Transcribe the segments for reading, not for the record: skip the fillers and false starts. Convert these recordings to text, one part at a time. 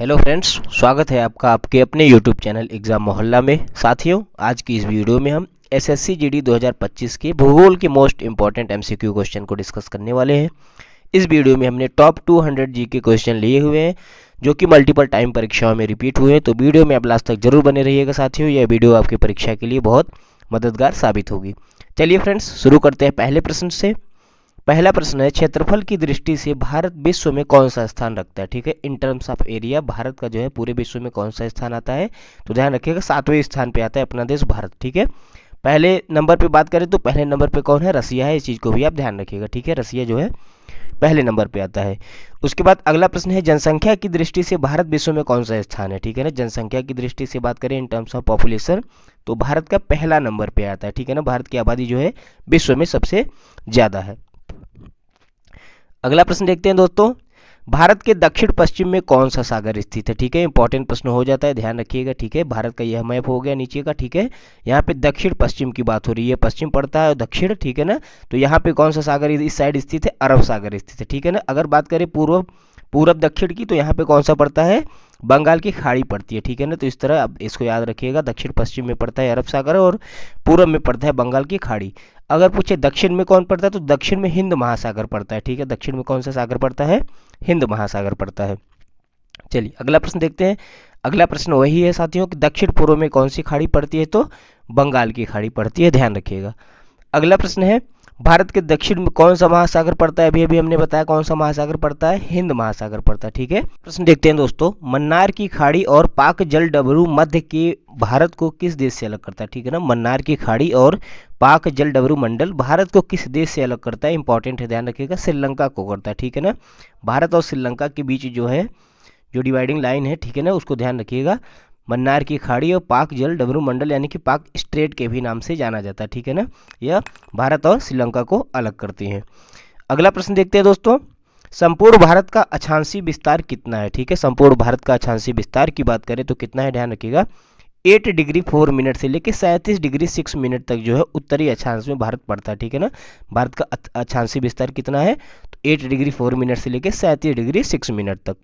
Hello friends, स्वागत है आपका आपके अपने यूट्यूब चैनल एग्ज़ाम मोहल्ला में। साथियों, आज की इस वीडियो में हम एसएससी जीडी 2025 के भूगोल के मोस्ट इंपॉर्टेंट एमसीक्यू क्वेश्चन को डिस्कस करने वाले हैं। इस वीडियो में हमने टॉप 200 जी के क्वेश्चन लिए हुए हैं जो कि मल्टीपल टाइम परीक्षाओं में रिपीट हुए हैं। तो वीडियो में आप लास्ट तक जरूर बने रहिएगा साथियों, यह वीडियो आपकी परीक्षा के लिए बहुत मददगार साबित होगी। चलिए फ्रेंड्स, शुरू करते हैं पहले प्रश्न से। पहला प्रश्न है, क्षेत्रफल की दृष्टि से भारत विश्व में कौन सा स्थान रखता है। ठीक है, in terms of area Bharat का जो है पूरे विश्व में कौन सा स्थान आता है, तो ध्यान रखिएगा 7वें स्थान पे आता है अपना देश भारत। ठीक है, पहले नंबर पे बात करें तो पहले नंबर पे कौन है, रसिया है। इस चीज को भी आप ध्यान रखिएगा। ठीक है, रसिया जो है पहले नंबर पे आता है। उसके बाद अगला प्रश्न है, जनसंख्या की दृष्टि से भारत विश्व में कौन सा स्थान है। ठीक है ना, जनसंख्या की दृष्टि से बात करें इन टर्म्स ऑफ पॉपुलेशन तो भारत का पहला नंबर पे आता है। ठीक है ना, भारत की आबादी जो है विश्व में सबसे ज्यादा है। अगला प्रश्न देखते हैं दोस्तों, भारत के दक्षिण पश्चिम में कौन सा सागर स्थित है। ठीक है, इंपॉर्टेंट प्रश्न हो जाता है, ध्यान रखिएगा। ठीक है, भारत का यह मैप हो गया नीचे का। ठीक है, यहाँ पे दक्षिण पश्चिम की बात हो रही है, पश्चिम पड़ता है दक्षिण। ठीक है ना, तो यहाँ पे कौन सा सागर इस साइड स्थित है, अरब सागर स्थित है। ठीक है ना, अगर बात करें पूर्व पूरब दक्षिण की तो यहाँ पे कौन सा पड़ता है, बंगाल की खाड़ी पड़ती है। ठीक है ना, तो इस तरह अब इसको याद रखिएगा, दक्षिण पश्चिम में पड़ता है अरब सागर और पूरब में पड़ता है बंगाल की खाड़ी। अगर पूछे दक्षिण में कौन पड़ता है तो दक्षिण में हिंद महासागर पड़ता है। ठीक है, दक्षिण में कौन सा सागर पड़ता है, हिंद महासागर पड़ता है। चलिए अगला प्रश्न देखते हैं। अगला प्रश्न वही है साथियों कि दक्षिण पूर्व में कौन सी खाड़ी पड़ती है, तो बंगाल की खाड़ी पड़ती है, ध्यान रखिएगा। अगला प्रश्न है, भारत के दक्षिण में कौन सा महासागर पड़ता है। अभी अभी हमने बताया कौन सा महासागर पड़ता है, हिंद महासागर पड़ता है। ठीक है, प्रश्न देखते हैं दोस्तों, मन्नार की खाड़ी और पाक जल डमरू मध्य के भारत को किस देश से अलग करता है। ठीक है ना, मन्नार की खाड़ी और पाक जल डमरू मंडल भारत को किस देश से अलग करता है, इंपॉर्टेंट है, ध्यान रखिएगा, श्रीलंका को करता है। ठीक है ना, भारत और श्रीलंका के बीच जो है जो डिवाइडिंग लाइन है, ठीक है ना, उसको ध्यान रखिएगा। मन्नार की खाड़ी और पाक जल डमरू मंडल यानी कि पाक स्ट्रेट के भी नाम से जाना जाता है। ठीक है ना, यह भारत और श्रीलंका को अलग करती हैं। अगला प्रश्न देखते हैं दोस्तों, संपूर्ण भारत का अक्षांशीय विस्तार कितना है। ठीक है, संपूर्ण भारत का अक्षांशीय विस्तार की बात करें तो कितना है, ध्यान रखिएगा, 8 डिग्री 4 मिनट से लेकर 37 डिग्री 6 मिनट तक जो है उत्तरी अक्षांश में भारत पड़ता है। ठीक है ना, भारत का अक्षांशीय विस्तार कितना है, तो 8 डिग्री 4 मिनट से लेकर 37 डिग्री 6 मिनट तक।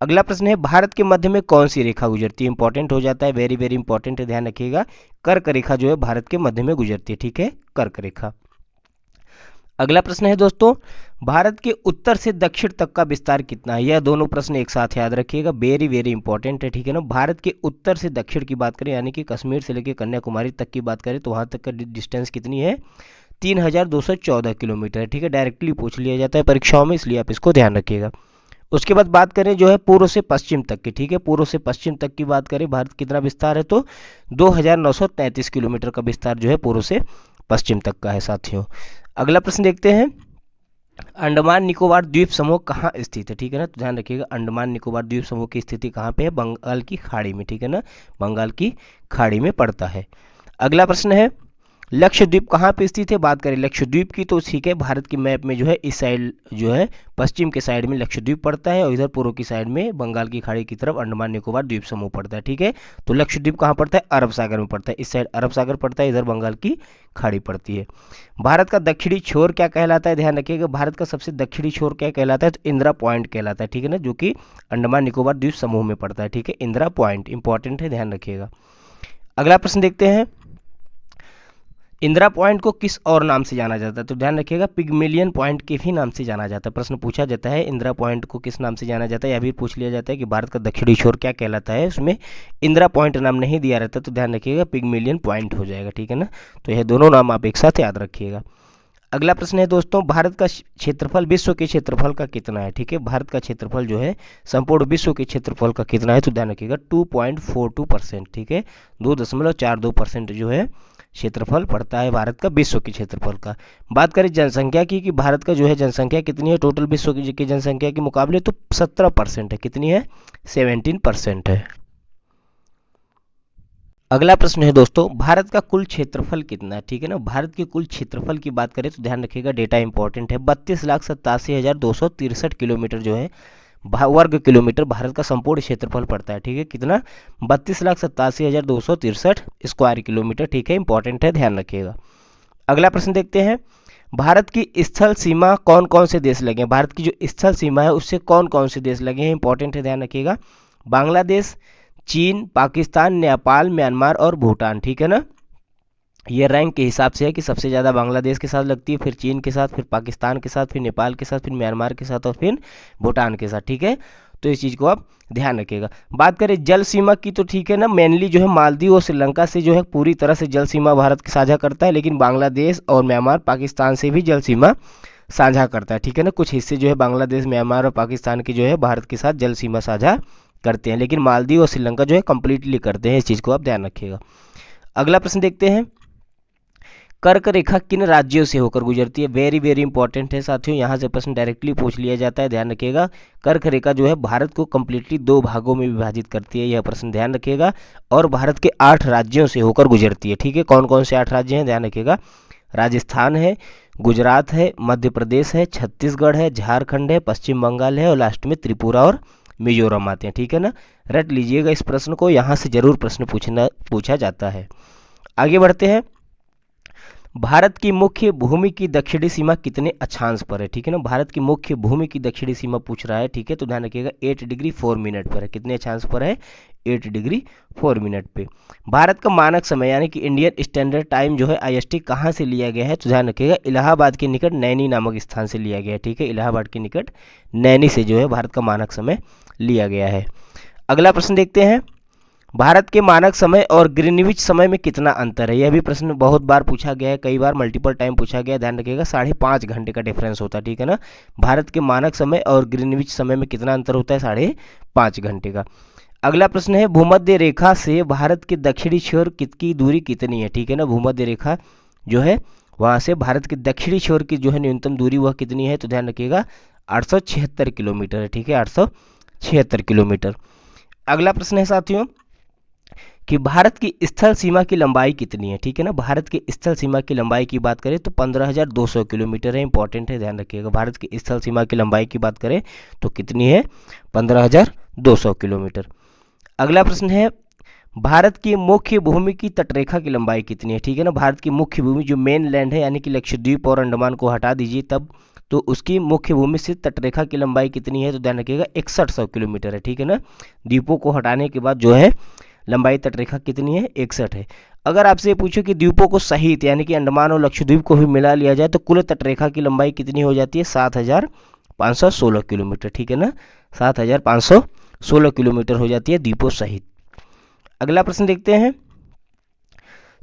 अगला प्रश्न है, भारत के मध्य में कौन सी रेखा गुजरती है, इंपॉर्टेंट हो जाता है, वेरी वेरी इंपॉर्टेंट है, ध्यान रखिएगा, कर्क रेखा जो है भारत के मध्य में गुजरती है। ठीक है, कर्क रेखा। अगला प्रश्न है दोस्तों, भारत के उत्तर से दक्षिण तक का विस्तार कितना है। यह दोनों प्रश्न एक साथ याद रखिएगा, वेरी वेरी इंपॉर्टेंट है। ठीक है ना, भारत के उत्तर से दक्षिण की बात करें यानी कि कश्मीर से लेकर कन्याकुमारी तक की बात करें तो वहां तक का डिस्टेंस कितनी है, 3214 किलोमीटर है। ठीक है, डायरेक्टली पूछ लिया जाता है परीक्षाओं में, इसलिए आप इसको ध्यान रखिएगा। उसके बाद बात करें जो है पूर्व से पश्चिम तक की। ठीक है, पूर्व से पश्चिम तक की बात करें भारत कितना विस्तार है, तो 2933 किलोमीटर का विस्तार जो है पूर्व से पश्चिम तक का है साथियों। अगला प्रश्न देखते हैं, अंडमान निकोबार द्वीप समूह कहाँ स्थित है। ठीक है ना, तो ध्यान रखिएगा, अंडमान निकोबार द्वीप समूह की स्थिति कहाँ पे है, बंगाल की खाड़ी में। ठीक है ना, बंगाल की खाड़ी में पड़ता है। अगला प्रश्न है, लक्षद्वीप कहाँ पे स्थित है। बात करें लक्षद्वीप की तो ठीक है, भारत की मैप में जो है इस साइड जो है पश्चिम के साइड में लक्षद्वीप पड़ता है और इधर पूर्व की साइड में बंगाल की खाड़ी की तरफ अंडमान निकोबार द्वीप समूह पड़ता है। ठीक है, तो लक्षद्वीप कहाँ पड़ता है, अरब सागर में पड़ता है, इस साइड अरब सागर पड़ता है, इधर बंगाल की खाड़ी पड़ती है। भारत का दक्षिणी छोर क्या कहलाता है, ध्यान रखिएगा, भारत का सबसे दक्षिणी छोर क्या कहलाता है, तो इंदिरा पॉइंट कहलाता है। ठीक है ना, जो कि अंडमान निकोबार द्वीप समूह में पड़ता है। ठीक है, इंदिरा पॉइंट इंपॉर्टेंट है, ध्यान रखिएगा। अगला प्रश्न देखते हैं, इंदिरा पॉइंट को किस और नाम से जाना जाता है, तो ध्यान रखिएगा, पिग्मेलियन पॉइंट के भी नाम से जाना जाता है। प्रश्न पूछा जाता है इंदिरा पॉइंट को किस नाम से जाना जाता है, या भी पूछ लिया जाता है कि भारत का दक्षिणी छोर क्या कहलाता है, उसमें इंदिरा पॉइंट नाम नहीं दिया रहता, तो ध्यान रखिएगा पिग्मेलियन पॉइंट हो जाएगा। ठीक है ना, तो यह दोनों नाम आप एक साथ याद रखिएगा। अगला प्रश्न है दोस्तों, भारत का क्षेत्रफल विश्व के क्षेत्रफल का कितना है। ठीक है, भारत का क्षेत्रफल जो है संपूर्ण विश्व के क्षेत्रफल का कितना है, तो ध्यान रखिएगा 2.42%। ठीक है, 2.42% जो है क्षेत्रफल पड़ता है भारत का विश्व के क्षेत्रफल का। बात करें जनसंख्या की कि भारत का जो है जनसंख्या कितनी है टोटल विश्व की जनसंख्या के मुकाबले, तो 17% है। कितनी है, 17% है। अगला प्रश्न है दोस्तों, भारत का कुल क्षेत्रफल कितना है। ठीक है ना, भारत के कुल क्षेत्रफल की बात करें तो ध्यान रखिएगा, डेटा इंपॉर्टेंट है, 32,87,263 किलोमीटर जो है वर्ग किलोमीटर भारत का संपूर्ण क्षेत्रफल पड़ता है। ठीक है, कितना, 32,87,263 स्क्वायर किलोमीटर। ठीक है, इंपॉर्टेंट है, ध्यान रखिएगा। अगला प्रश्न देखते हैं, भारत की स्थल सीमा कौन कौन से देश लगे हैं। भारत की जो स्थल सीमा है उससे कौन कौन से देश लगे हैं, इंपॉर्टेंट है, ध्यान रखिएगा। बांग्लादेश, चीन, पाकिस्तान, नेपाल, म्यांमार और भूटान, ठीक है ना। ये रैंक के हिसाब से है कि सबसे ज़्यादा बांग्लादेश के साथ लगती है, फिर चीन के साथ, फिर पाकिस्तान के साथ, फिर नेपाल के साथ, फिर म्यांमार के साथ और फिर भूटान के साथ, ठीक है। तो इस चीज़ को आप ध्यान रखिएगा। बात करें जल सीमा की तो ठीक है ना, मेनली जो है मालदीव और श्रीलंका से जो है पूरी तरह से जल सीमा भारत साझा करता है, लेकिन बांग्लादेश और म्यांमार पाकिस्तान से भी जल सीमा साझा करता है, ठीक है ना। कुछ हिस्से जो है बांग्लादेश, म्यांमार और पाकिस्तान की जो है भारत के साथ जल सीमा साझा करते हैं, लेकिन मालदीव और श्रीलंका जो है कंप्लीटली करते हैं। इस चीज़ को आप ध्यान रखिएगा। अगला प्रश्न देखते हैं, कर्क रेखा किन राज्यों से होकर गुजरती है। वेरी वेरी इंपॉर्टेंट है साथियों, यहाँ से प्रश्न डायरेक्टली पूछ लिया जाता है, ध्यान रखिएगा। कर्क रेखा जो है भारत को कंप्लीटली 2 भागों में विभाजित करती है, यह प्रश्न ध्यान रखिएगा। और भारत के 8 राज्यों से होकर गुजरती है, ठीक है। कौन कौन से 8 राज्य हैं, ध्यान रखिएगा। राजस्थान है, गुजरात है, मध्य प्रदेश है, छत्तीसगढ़ है, झारखंड है, पश्चिम बंगाल है और लास्ट में त्रिपुरा और मिजोरम आते हैं, ठीक है ना। रट लीजिएगा इस प्रश्न को, यहाँ से जरूर प्रश्न पूछा जाता है। आगे बढ़ते हैं। भारत की मुख्य भूमि की दक्षिणी सीमा कितने अक्षांश पर है, ठीक है ना। भारत की मुख्य भूमि की दक्षिणी सीमा पूछ रहा है, ठीक है। तो ध्यान रखिएगा 8 डिग्री 4 मिनट पर है। कितने अक्षांश पर है, 8 डिग्री 4 मिनट पे। भारत का मानक समय यानी कि इंडियन स्टैंडर्ड टाइम जो है IST कहाँ से लिया गया है, तो ध्यान रखिएगा इलाहाबाद के निकट नैनी नामक स्थान से लिया गया है, ठीक है। इलाहाबाद के निकट नैनी से जो है भारत का मानक समय लिया गया है। अगला प्रश्न देखते हैं, भारत के मानक समय और ग्रीनविच समय में कितना अंतर है। यह भी प्रश्न बहुत बार पूछा गया है, कई बार मल्टीपल टाइम पूछा गया है, ध्यान रखिएगा 5.5 घंटे का डिफरेंस होता है, ठीक है ना। भारत के मानक समय और ग्रीनविच समय में कितना अंतर होता है, 5.5 घंटे का। अगला प्रश्न है, भूमध्य रेखा से भारत के दक्षिणी छोर की दूरी कितनी है, ठीक है ना। भूमध्य रेखा जो है वहाँ से भारत के दक्षिणी छोर की जो है न्यूनतम दूरी वह कितनी है, तो ध्यान रखिएगा 876 किलोमीटर है, ठीक है, 876 किलोमीटर। अगला प्रश्न है साथियों कि भारत की स्थल सीमा की लंबाई कितनी है, ठीक है ना। भारत की स्थल सीमा की लंबाई की बात करें तो 15,200 किलोमीटर है, इंपॉर्टेंट है, ध्यान रखिएगा। भारत की स्थल सीमा की लंबाई की बात करें तो कितनी है, 15,200 किलोमीटर। अगला प्रश्न है, भारत की मुख्य भूमि की तटरेखा की लंबाई कितनी है, ठीक है ना। भारत की मुख्य भूमि जो मेन लैंड है यानी कि लक्षद्वीप और अंडमान को हटा दीजिए तब, तो उसकी मुख्य भूमि से तटरेखा की लंबाई कितनी है, तो ध्यान रखिएगा 6100 किलोमीटर है, ठीक है ना। द्वीपों को हटाने के बाद जो है लंबाई तटरेखा कितनी है, 61 है। अगर आपसे पूछो कि द्वीपों को सहित यानी कि अंडमान और लक्षद्वीप को भी मिला लिया जाए तो कुल तटरेखा की लंबाई कितनी हो जाती है, 7516 किलोमीटर, ठीक है ना। 7516 किलोमीटर हो जाती है द्वीपों सहित। अगला प्रश्न देखते हैं,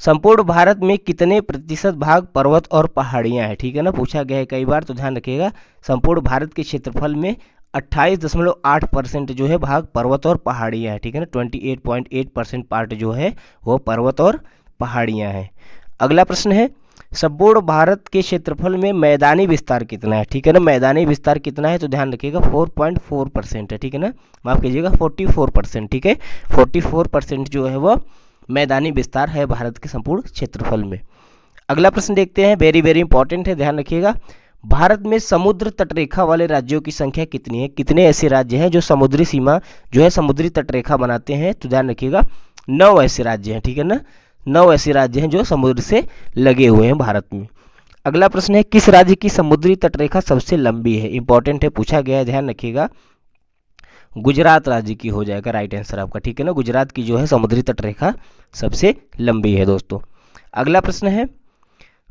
संपूर्ण भारत में कितने प्रतिशत भाग पर्वत और पहाड़ियां हैं, ठीक है ना, पूछा गया है कई बार। तो ध्यान रखिएगा संपूर्ण भारत के क्षेत्रफल में 28.8% जो है भाग पर्वत और पहाड़ियां हैं, ठीक है ना। 28.8% पार्ट जो है वो पर्वत और पहाड़ियां हैं। अगला प्रश्न है, संपूर्ण भारत के क्षेत्रफल में मैदानी विस्तार कितना है, ठीक है ना। मैदानी विस्तार कितना है, तो ध्यान रखिएगा 4.4% है, ठीक है ना, माफ कीजिएगा 44%, ठीक है। 44% जो है वो मैदानी विस्तार है भारत के संपूर्ण क्षेत्रफल में। अगला प्रश्न देखते हैं, वेरी वेरी इंपॉर्टेंट है, ध्यान रखिएगा। भारत में समुद्र तटरेखा वाले राज्यों की संख्या कितनी है, कितने ऐसे राज्य हैं जो समुद्री सीमा जो है समुद्री तटरेखा बनाते हैं, तो ध्यान रखिएगा 9 ऐसे राज्य हैं, ठीक है ना। 9 ऐसे राज्य हैं जो समुद्र से लगे हुए हैं भारत में। अगला प्रश्न है, किस राज्य की समुद्री तटरेखा सबसे लंबी है, इंपॉर्टेंट है, पूछा गया है, ध्यान रखिएगा गुजरात राज्य की हो जाएगा राइट आंसर आपका, ठीक है ना। गुजरात की जो है समुद्री तटरेखा सबसे लंबी है दोस्तों। अगला प्रश्न है,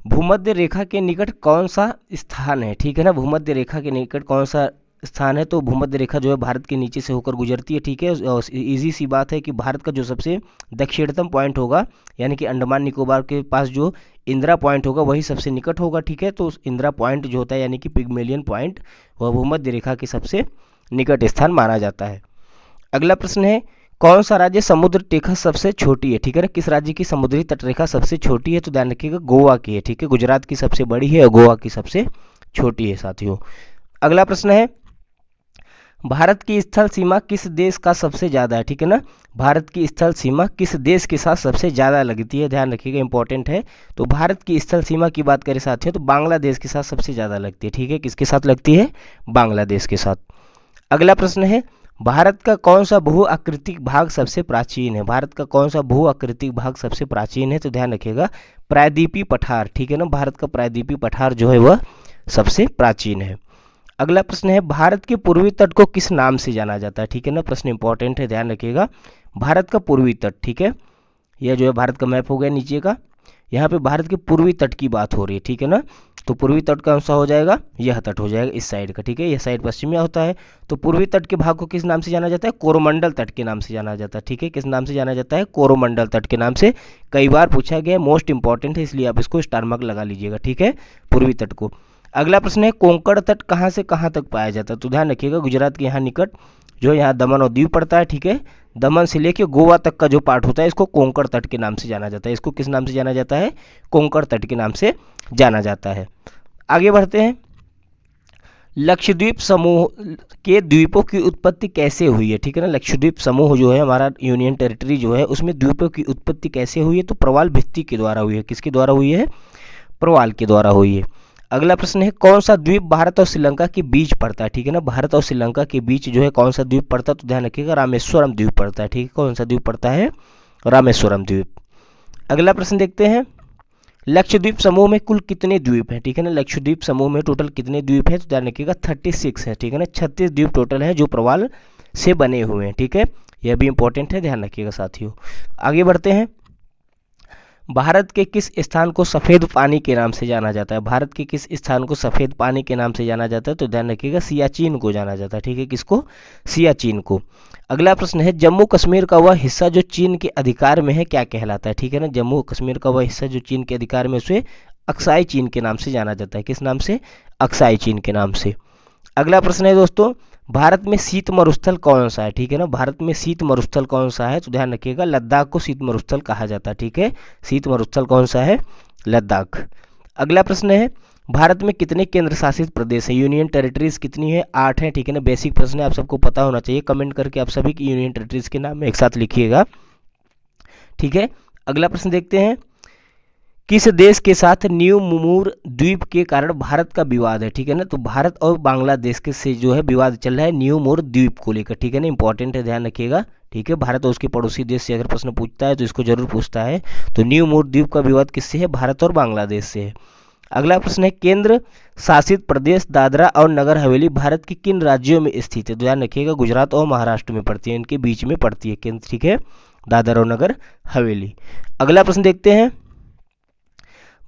भूमध्य रेखा के निकट कौन सा स्थान है, ठीक है ना। भूमध्य रेखा के निकट कौन सा स्थान है, तो भूमध्य रेखा जो है भारत के नीचे से होकर गुजरती है, ठीक है। और इजी सी बात है कि भारत का जो सबसे दक्षिणतम पॉइंट होगा यानी कि अंडमान निकोबार के पास जो इंदिरा पॉइंट होगा वही सबसे निकट होगा, ठीक है। तो इंदिरा पॉइंट जो होता है यानी कि पिग्मेलियन पॉइंट वह भूमध्य रेखा के सबसे निकट स्थान माना जाता है। अगला प्रश्न है, कौन सा राज्य समुद्र रेखा सबसे छोटी है, ठीक है ना। किस राज्य की समुद्री तटरेखा सबसे छोटी है, तो ध्यान रखिएगा गोवा की है, ठीक है। गुजरात की सबसे बड़ी है और गोवा की सबसे छोटी है साथियों। अगला प्रश्न है, भारत की स्थल सीमा किस देश का सबसे ज्यादा है, ठीक है ना। भारत की स्थल सीमा किस देश के साथ सबसे ज्यादा लगती है, ध्यान रखिएगा इंपॉर्टेंट है। तो भारत की स्थल सीमा की बात करें साथियों तो बांग्लादेश के साथ सबसे ज्यादा लगती है, ठीक है। किसके साथ लगती है, बांग्लादेश के साथ। अगला प्रश्न है, भारत का कौन सा भू आकृतिक भाग सबसे प्राचीन है, भारत का कौन सा भू आकृतिक भाग सबसे प्राचीन है, तो ध्यान रखिएगा प्रायद्वीपीय पठार, ठीक है ना। भारत का प्रायद्वीपीय पठार जो है वह सबसे प्राचीन है। अगला प्रश्न है भारत के पूर्वी तट को किस नाम से जाना जाता है, ठीक है ना, प्रश्न इंपॉर्टेंट है, ध्यान रखिएगा। भारत का पूर्वी तट, ठीक है, यह जो है भारत का मैप हो गया नीचे का, यहाँ पे भारत के पूर्वी तट की बात हो रही है, ठीक है ना। तो पूर्वी तट का सा हो जाएगा, यह तट हो जाएगा इस साइड का, ठीक है, यह साइड पश्चिमी होता है। तो पूर्वी तट के भाग को किस नाम से जाना जाता है, कोरोमंडल तट के नाम से जाना जाता है, ठीक है, किस नाम से जाना जाता है, कोरोमंडल तट के नाम से। कई बार पूछा गया, मोस्ट इंपॉर्टेंट है, इसलिए आप इसको स्टार मार्क लगा लीजिएगा, ठीक है, पूर्वी तट को। अगला प्रश्न है कोंकण तट कहाँ से कहाँ तक पाया जाता है, तो ध्यान रखिएगा गुजरात के यहाँ निकट जो है, यहाँ दमन और दीव पड़ता है, ठीक है, दमन से लेके गोवा तक का जो पार्ट होता है इसको कोंकण तट के नाम से जाना जाता है। इसको किस नाम से जाना जाता है, कोंकण तट के नाम से जाना जाता है। आगे बढ़ते हैं, लक्षद्वीप समूह के द्वीपों की उत्पत्ति कैसे हुई है, ठीक है ना। लक्षद्वीप समूह जो है हमारा यूनियन टेरिटरी जो है, उसमें द्वीपों की उत्पत्ति कैसे हुई है, तो प्रवाल भित्ति के द्वारा हुई है। किसके द्वारा हुई है, प्रवाल के द्वारा हुई है। अगला प्रश्न है कौन सा द्वीप भारत और श्रीलंका के बीच पड़ता है, ठीक है ना, भारत और श्रीलंका के बीच जो है कौन सा द्वीप पड़ता है, तो ध्यान रखिएगा रामेश्वरम द्वीप पड़ता है, ठीक है, कौन सा द्वीप पड़ता है, रामेश्वरम द्वीप। अगला प्रश्न देखते हैं, लक्षद्वीप समूह में कुल कितने द्वीप हैं, ठीक है ना, लक्षद्वीप समूह में टोटल कितने द्वीप हैं, तो ध्यान रखिएगा 36 है, ठीक है ना, 36 द्वीप टोटल है जो प्रवाल से बने हुए हैं, ठीक है, यह भी इंपॉर्टेंट है, ध्यान रखिएगा साथियों। आगे बढ़ते हैं, भारत के किस स्थान को सफ़ेद पानी के नाम से जाना जाता है, भारत के किस स्थान को सफ़ेद पानी के नाम से जाना जाता है, तो ध्यान रखिएगा सियाचिन को जाना जाता है, ठीक है, किसको, सियाचिन को। अगला प्रश्न है जम्मू कश्मीर का वह हिस्सा जो चीन के अधिकार में है क्या कहलाता है, ठीक है ना, जम्मू कश्मीर का वह हिस्सा जो चीन के अधिकार में, उसे अक्साई चीन के नाम से जाना जाता है, किस नाम से, अक्साई चीन के नाम से। अगला प्रश्न है दोस्तों, भारत में शीत मरुस्थल कौन सा है, ठीक है ना, भारत में शीत मरुस्थल कौन सा है, तो ध्यान रखिएगा लद्दाख को शीत मरुस्थल कहा जाता है, ठीक है, शीत मरुस्थल कौन सा है, लद्दाख। अगला प्रश्न है भारत में कितने केंद्र शासित प्रदेश है, यूनियन टेरिटरीज कितनी है, 8 है, ठीक है ना, बेसिक प्रश्न है, आप सबको पता होना चाहिए, कमेंट करके आप सभी की यूनियन टेरिटरीज के नाम एक साथ लिखिएगा, ठीक है। अगला प्रश्न देखते हैं, किस देश के साथ न्यू मुमूर द्वीप के कारण भारत का विवाद है, ठीक है ना, तो भारत और बांग्लादेश के से जो है विवाद चल रहा है न्यू मुमूर द्वीप को लेकर, ठीक है ना, इंपॉर्टेंट है, ध्यान रखिएगा, ठीक है, भारत और उसके पड़ोसी देश से अगर प्रश्न पूछता है तो इसको जरूर पूछता है। तो न्यू मुमूर द्वीप का विवाद किससे है, भारत और बांग्लादेश से है। अगला प्रश्न है केंद्र शासित प्रदेश दादरा और नगर हवेली भारत के किन राज्यों में स्थित है, ध्यान रखिएगा गुजरात और महाराष्ट्र में पड़ती है, इनके बीच में पड़ती है केंद्र, ठीक है, दादरा और नगर हवेली। अगला प्रश्न देखते हैं,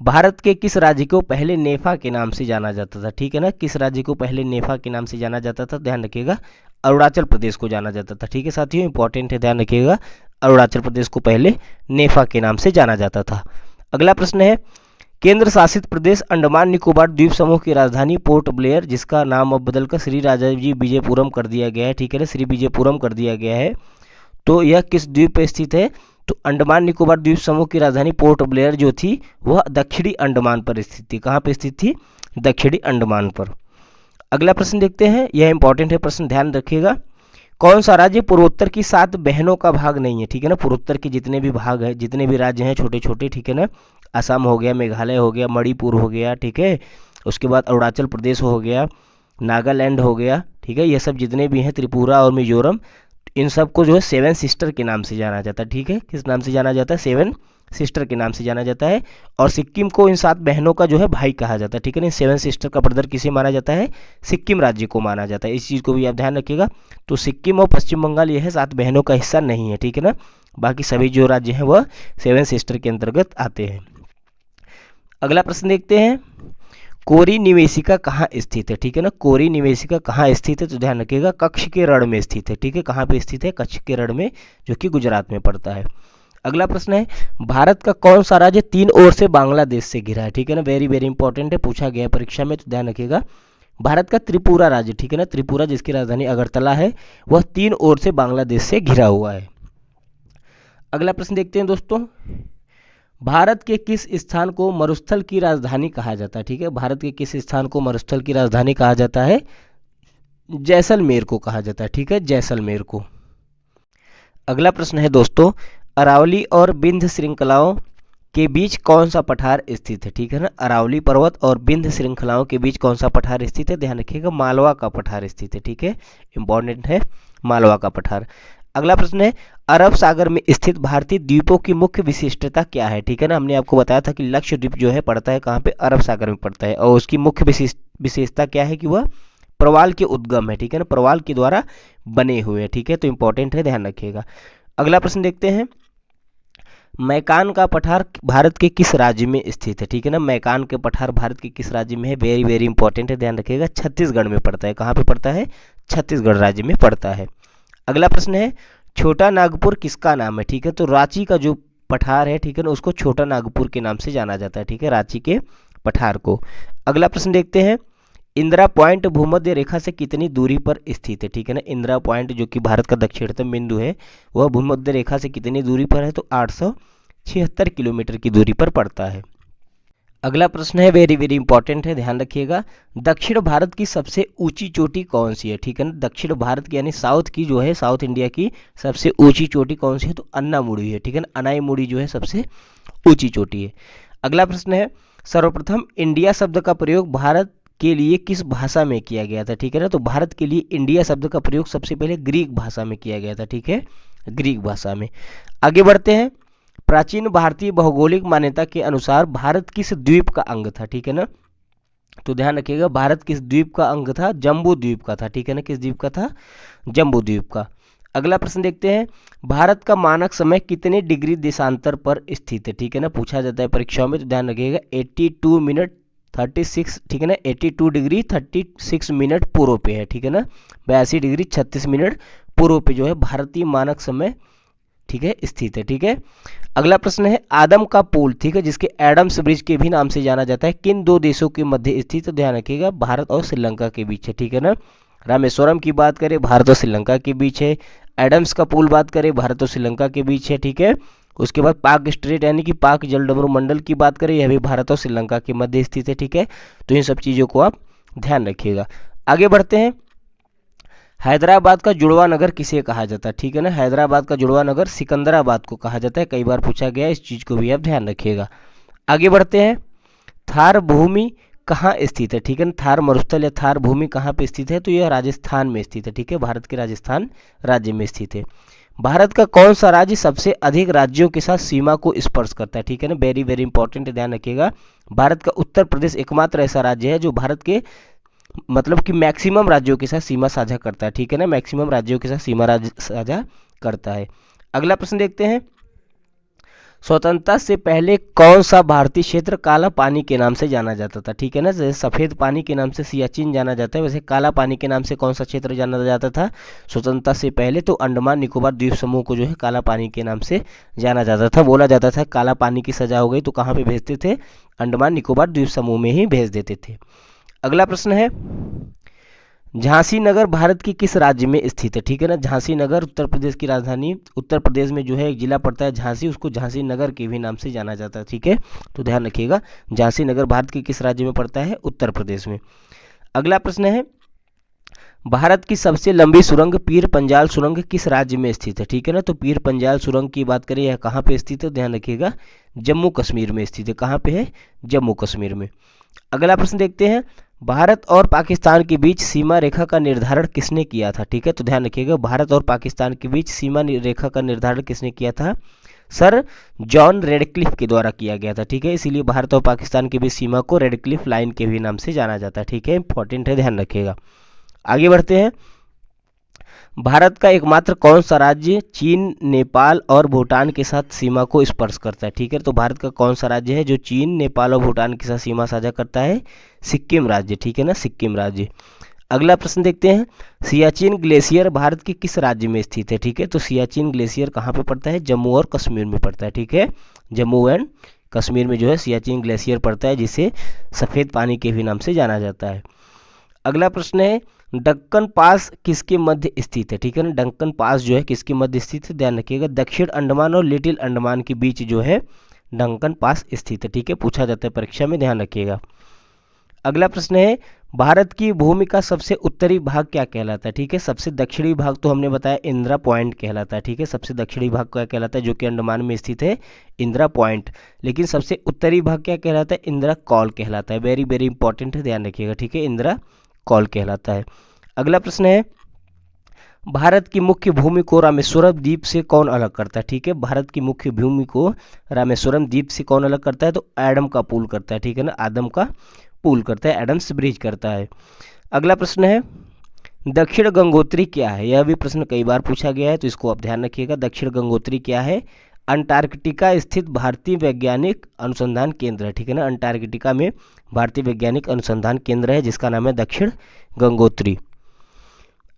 भारत के किस राज्य को पहले नेफा के नाम से जाना जाता था, ठीक है ना, किस राज्य को पहले नेफा के नाम से जाना जाता था, ध्यान रखिएगा अरुणाचल प्रदेश को जाना जाता था, ठीक है साथियों, इंपॉर्टेंट है, ध्यान रखिएगा अरुणाचल प्रदेश को पहले नेफा के नाम से जाना जाता था। अगला प्रश्न है केंद्र शासित प्रदेश अंडमान निकोबार द्वीप समूह की राजधानी पोर्ट ब्लेयर, जिसका नाम अब बदलकर श्री राजाजी विजयपुरम कर दिया गया है, ठीक है ना, श्री विजयपुरम कर दिया गया है, तो यह किस द्वीप पर स्थित है, तो अंडमान निकोबार द्वीप समूह की राजधानी पोर्ट ब्लेयर जो थी वह दक्षिणी अंडमान पर स्थित थी, कहाँ पर स्थित थी, दक्षिणी अंडमान पर। अगला प्रश्न देखते हैं, यह इंपॉर्टेंट है प्रश्न, ध्यान रखिएगा, कौन सा राज्य पूर्वोत्तर की 7 बहनों का भाग नहीं है, ठीक है ना, पूर्वोत्तर के जितने भी भाग है, जितने भी राज्य हैं छोटे छोटे, ठीक है ना, असम हो गया, मेघालय हो गया, मणिपुर हो गया, ठीक है, उसके बाद अरुणाचल प्रदेश हो गया, नागालैंड हो गया, ठीक है, ये सब जितने भी हैं, त्रिपुरा और मिजोरम, इन सबको जो है 7 सिस्टर के नाम से जाना जाता है, ठीक है, किस नाम से जाना जाता है, 7 सिस्टर के नाम से जाना जाता है। और सिक्किम को इन 7 बहनों का जो है भाई कहा जाता है, ठीक है ना, 7 सिस्टर का ब्रदर किसे माना जाता है, सिक्किम राज्य को माना जाता है, इस चीज़ को भी आप ध्यान रखिएगा। तो सिक्किम और पश्चिम बंगाल यह है 7 बहनों का हिस्सा नहीं है, ठीक है ना, बाकी सभी जो राज्य हैं वह 7 सिस्टर के अंतर्गत आते हैं। अगला प्रश्न देखते हैं, कोरी निवेशिका कहाँ स्थित है, ठीक है ना, कोरी निवेशिका कहाँ स्थित है, तो ध्यान रखिएगा कच्छ के रण में स्थित है, ठीक है, कहाँ पे स्थित है, कच्छ के रण में, जो कि गुजरात में पड़ता है। अगला प्रश्न है भारत का कौन सा राज्य 3 ओर से बांग्लादेश से घिरा है, ठीक है ना, वेरी वेरी इंपॉर्टेंट है, पूछा गया परीक्षा में, तो ध्यान रखिएगा भारत का त्रिपुरा राज्य, ठीक है ना, त्रिपुरा जिसकी राजधानी अगरतला है, वह 3 ओर से बांग्लादेश से घिरा हुआ है। अगला प्रश्न देखते हैं दोस्तों, भारत के किस स्थान को मरुस्थल की राजधानी कहा जाता है, ठीक है, भारत के किस स्थान को मरुस्थल की राजधानी कहा जाता है, जैसलमेर को कहा जाता है, ठीक है, जैसलमेर को। अगला प्रश्न है दोस्तों, अरावली और विंध्य श्रृंखलाओं के बीच कौन सा पठार स्थित है, ठीक है ना, अरावली पर्वत और विंध्य श्रृंखलाओं के बीच कौन सा पठार स्थित है, ध्यान रखिएगा मालवा का पठार स्थित है, ठीक है, इंपॉर्टेंट है मालवा का पठार। अगला प्रश्न है अरब सागर में स्थित भारतीय द्वीपों की मुख्य विशिष्टता क्या है, ठीक है ना, हमने आपको बताया था कि लक्षद्वीप जो है पड़ता है कहाँ पे, अरब सागर में पड़ता है, और उसकी मुख्य विशेषता क्या है कि वह प्रवाल के उद्गम है, ठीक है ना, प्रवाल के द्वारा बने हुए हैं, ठीक है, तो इंपॉर्टेंट है, ध्यान रखिएगा। अगला प्रश्न देखते हैं, मैकान का पठार भारत के किस राज्य में स्थित है, ठीक है ना, मैकान के पठार भारत के किस राज्य में है, वेरी वेरी इंपॉर्टेंट है, ध्यान रखिएगा, छत्तीसगढ़ में पड़ता है। कहाँ पे पड़ता है, छत्तीसगढ़ राज्य में पड़ता है। अगला प्रश्न है, छोटा नागपुर किसका नाम है, ठीक है, तो रांची का जो पठार है, ठीक है ना, उसको छोटा नागपुर के नाम से जाना जाता है, ठीक है, रांची के पठार को। अगला प्रश्न देखते हैं, इंदिरा पॉइंट भूमध्य रेखा से कितनी दूरी पर स्थित है, ठीक है ना, इंदिरा पॉइंट जो कि भारत का दक्षिणतम बिंदु है वह भूमध्य रेखा से कितनी दूरी पर है, तो 876 किलोमीटर की दूरी पर पड़ता है। अगला प्रश्न है, वेरी वेरी इंपॉर्टेंट है, ध्यान रखिएगा, दक्षिण भारत की सबसे ऊंची चोटी कौन सी है, ठीक है ना, दक्षिण भारत की यानी साउथ की जो है, साउथ इंडिया की सबसे ऊंची चोटी कौन सी है, तो अन्नामुड़ी है, ठीक है ना, अनाईमुड़ी जो है सबसे ऊंची चोटी है। अगला प्रश्न है, सर्वप्रथम इंडिया शब्द का प्रयोग भारत के लिए किस भाषा में किया गया था, ठीक है ना, तो भारत के लिए इंडिया शब्द का प्रयोग सबसे पहले ग्रीक भाषा में किया गया था, ठीक है, ग्रीक भाषा में। आगे बढ़ते हैं, प्राचीन भारतीय भौगोलिक मान्यता के अनुसार भारत किस द्वीप का अंग था, ठीक है ना, तो ध्यान रखिएगा, भारत किस द्वीप का अंग था, जम्बू द्वीप का था, ठीक है ना, किस द्वीप का था, जम्बू द्वीप का। अगला प्रश्न देखते हैं, भारत का मानक समय कितने डिग्री देशांतर पर स्थित है, ठीक है ना, पूछा जाता है परीक्षाओं में, तो ध्यान रखिएगा 82 मिनट 36, ठीक है ना, 82 डिग्री 36 मिनट पूर्व पे है, ठीक है ना, 82 डिग्री 36 मिनट पूर्व पे जो है भारतीय मानक समय, ठीक है, स्थित है, ठीक है। अगला प्रश्न है, आदम का पुल, ठीक है, जिसके एडम्स ब्रिज के भी नाम से जाना जाता है, किन दो देशों के मध्य स्थित, तो ध्यान रखिएगा भारत और श्रीलंका के बीच है, ठीक है ना, रामेश्वरम की बात करें भारत और श्रीलंका के बीच है, एडम्स का पुल बात करें भारत और श्रीलंका के बीच है, ठीक है। उसके बाद पाक स्ट्रेट यानी कि पाक जलडमरू मंडल की बात करें, यह भी भारत और श्रीलंका के मध्य स्थित है, ठीक है, तो इन सब चीज़ों को आप ध्यान रखिएगा। आगे बढ़ते हैं, हैदराबाद का जुड़वा नगर किसे कहा जाता है, ठीक है ना, हैदराबाद का जुड़वा नगर सिकंदराबाद को कहा जाता है, कई बार पूछा गया है, इस चीज़ को भी आप ध्यान रखिएगा। आगे बढ़ते हैं, थार भूमि कहाँ स्थित है, ठीक है ना, थार मरुस्थल या थार भूमि कहाँ पे स्थित है, तो यह राजस्थान में स्थित है, ठीक है, भारत के राजस्थान राज्य में स्थित है। भारत का कौन सा राज्य सबसे अधिक राज्यों के साथ सीमा को स्पर्श करता है, ठीक है ना, वेरी वेरी इंपॉर्टेंट, ध्यान रखिएगा, भारत का उत्तर प्रदेश एकमात्र ऐसा राज्य है जो भारत के मतलब कि मैक्सिमम राज्यों के साथ सीमा साझा करता है, ठीक है ना, मैक्सिमम राज्यों के साथ सीमा साझा करता है। अगला प्रश्न देखते हैं, स्वतंत्रता से पहले कौन सा भारतीय क्षेत्र काला पानी के नाम से जाना जाता था, ठीक है ना, जैसे सफेद पानी के नाम से सियाचिन जाना जाता है, वैसे काला पानी के नाम से कौन सा क्षेत्र जाना जाता था स्वतंत्रता से पहले, तो अंडमान निकोबार द्वीप समूह को जो है काला पानी के नाम से जाना जाता था, बोला जाता था काला पानी की सजा हो गई तो कहाँ पे भेजते थे, अंडमान निकोबार द्वीप समूह में ही भेज देते थे। अगला प्रश्न है, झांसी नगर भारत की किस राज्य में स्थित है, ठीक है ना, झांसी नगर उत्तर प्रदेश की राजधानी, उत्तर प्रदेश में जो है एक जिला पड़ता है झांसी, उसको झांसी नगर के भी नाम से जाना जाता है, ठीक है, तो ध्यान रखिएगा, झांसी नगर भारत के किस राज्य में पड़ता है, उत्तर प्रदेश में। अगला प्रश्न है, भारत की सबसे लंबी सुरंग पीर पंजाल सुरंग किस राज्य में स्थित है, ठीक है ना, तो पीर पंजाल सुरंग की बात करें यह कहाँ पे स्थित है, ध्यान रखिएगा जम्मू कश्मीर में स्थित है, कहाँ पे है, जम्मू कश्मीर में। अगला प्रश्न देखते हैं, भारत और पाकिस्तान के बीच सीमा रेखा का निर्धारण किसने किया था, ठीक है, तो ध्यान रखिएगा भारत और पाकिस्तान के बीच सीमा रेखा का निर्धारण किसने किया था, सर जॉन रेडक्लिफ के द्वारा किया गया था, ठीक है, इसीलिए भारत और पाकिस्तान के बीच सीमा को रेडक्लिफ लाइन के भी नाम से जाना जाता है, ठीक है, इंपॉर्टेंट है, ध्यान रखिएगा। आगे बढ़ते हैं, भारत का एकमात्र कौन सा राज्य चीन, नेपाल और भूटान के साथ सीमा को स्पर्श करता है, ठीक है, तो भारत का कौन सा राज्य है जो चीन, नेपाल और भूटान के साथ सीमा साझा करता है, सिक्किम राज्य, ठीक है ना, सिक्किम राज्य। अगला प्रश्न देखते हैं, सियाचिन ग्लेशियर भारत के किस राज्य में स्थित है, ठीक है, तो सियाचिन ग्लेशियर कहाँ पे पड़ता है, जम्मू और कश्मीर में पड़ता है, ठीक है, जम्मू एंड कश्मीर में जो है सियाचिन ग्लेशियर पड़ता है, जिसे सफ़ेद पानी के भी नाम से जाना जाता है। अगला प्रश्न है, डक्कन पास किसके मध्य स्थित है, ठीक है ना, डक्कन पास जो है किसके मध्य स्थित है, ध्यान रखिएगा दक्षिण अंडमान और लिटिल अंडमान के बीच जो है डक्कन पास स्थित है, ठीक है, पूछा जाता है परीक्षा में, ध्यान रखिएगा। अगला प्रश्न है, भारत की भूमि का सबसे उत्तरी भाग क्या कहलाता है, ठीक है, सबसे दक्षिणी भाग तो हमने बताया इंदिरा पॉइंट कहलाता है, ठीक है, सबसे दक्षिणी भाग क्या कहलाता है, जो कि अंडमान में स्थित है इंदिरा पॉइंट, लेकिन सबसे उत्तरी भाग क्या कहलाता है, इंदिरा कॉल कहलाता है, वेरी वेरी इंपॉर्टेंट है, ध्यान रखिएगा, ठीक है, इंदिरा कॉल कहलाता है। अगला प्रश्न है, भारत की मुख्य भूमि को रामेश्वरम द्वीप से कौन अलग करता है, ठीक है, भारत की मुख्य भूमि को रामेश्वरम द्वीप से कौन अलग करता है, तो एडम का पुल करता है, ठीक है ना, आदम का पुल करता है, एडम्स ब्रिज करता है। अगला प्रश्न है दक्षिण गंगोत्री क्या है। यह भी प्रश्न कई बार पूछा गया है तो इसको आप ध्यान रखिएगा। दक्षिण गंगोत्री क्या है? अंटार्कटिका स्थित भारतीय वैज्ञानिक अनुसंधान केंद्र है, ठीक है ना। अंटार्कटिका में भारतीय वैज्ञानिक अनुसंधान केंद्र है जिसका नाम है दक्षिण गंगोत्री।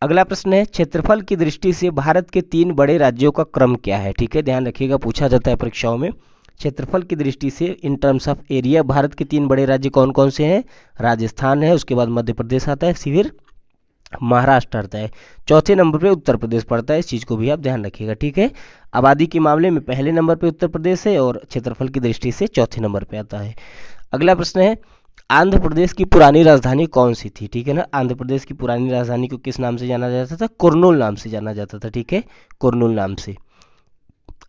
अगला प्रश्न है क्षेत्रफल की दृष्टि से भारत के 3 बड़े राज्यों का क्रम क्या है, ठीक है, ध्यान रखिएगा, पूछा जाता है परीक्षाओं में। क्षेत्रफल की दृष्टि से in terms of area Bharat के 3 बड़े राज्य कौन कौन से हैं? राजस्थान है, उसके बाद मध्य प्रदेश आता है, फिर महाराष्ट्र आता है, चौथे नंबर पे उत्तर प्रदेश पड़ता है। इस चीज़ को भी आप ध्यान रखिएगा, ठीक है। आबादी के मामले में पहले नंबर पे उत्तर प्रदेश है और क्षेत्रफल की दृष्टि से चौथे नंबर पे आता है। अगला प्रश्न है आंध्र प्रदेश की पुरानी राजधानी कौन सी थी, ठीक है ना। आंध्र प्रदेश की पुरानी राजधानी को किस नाम से जाना जाता था? कुर्नूल नाम से जाना जाता था, ठीक है, कुर्नूल नाम से।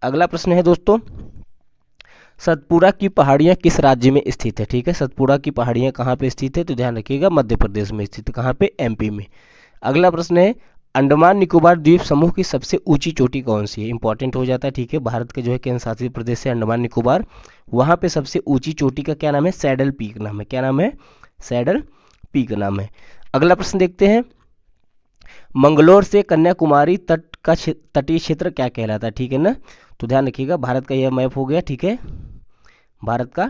अगला प्रश्न है दोस्तों सतपुड़ा की पहाड़ियाँ किस राज्य में स्थित है, ठीक है। सतपुड़ा की पहाड़ियाँ कहाँ पे स्थित है? तो ध्यान रखिएगा मध्य प्रदेश में स्थित है। कहाँ पे? एमपी में। अगला प्रश्न है अंडमान निकोबार द्वीप समूह की सबसे ऊंची चोटी कौन सी है? इंपॉर्टेंट हो जाता है, ठीक है। भारत के जो है केंद्र शासित प्रदेश है अंडमान निकोबार, वहाँ पे सबसे ऊंची चोटी का क्या नाम है? सैडल पीक नाम है। क्या नाम है? सैडल पीक नाम है। अगला प्रश्न देखते हैं मंगलोर से कन्याकुमारी तट का तटीय क्षेत्र क्या कहलाता है, ठीक है ना। तो ध्यान रखिएगा भारत का यह मैप हो गया, ठीक है, भारत का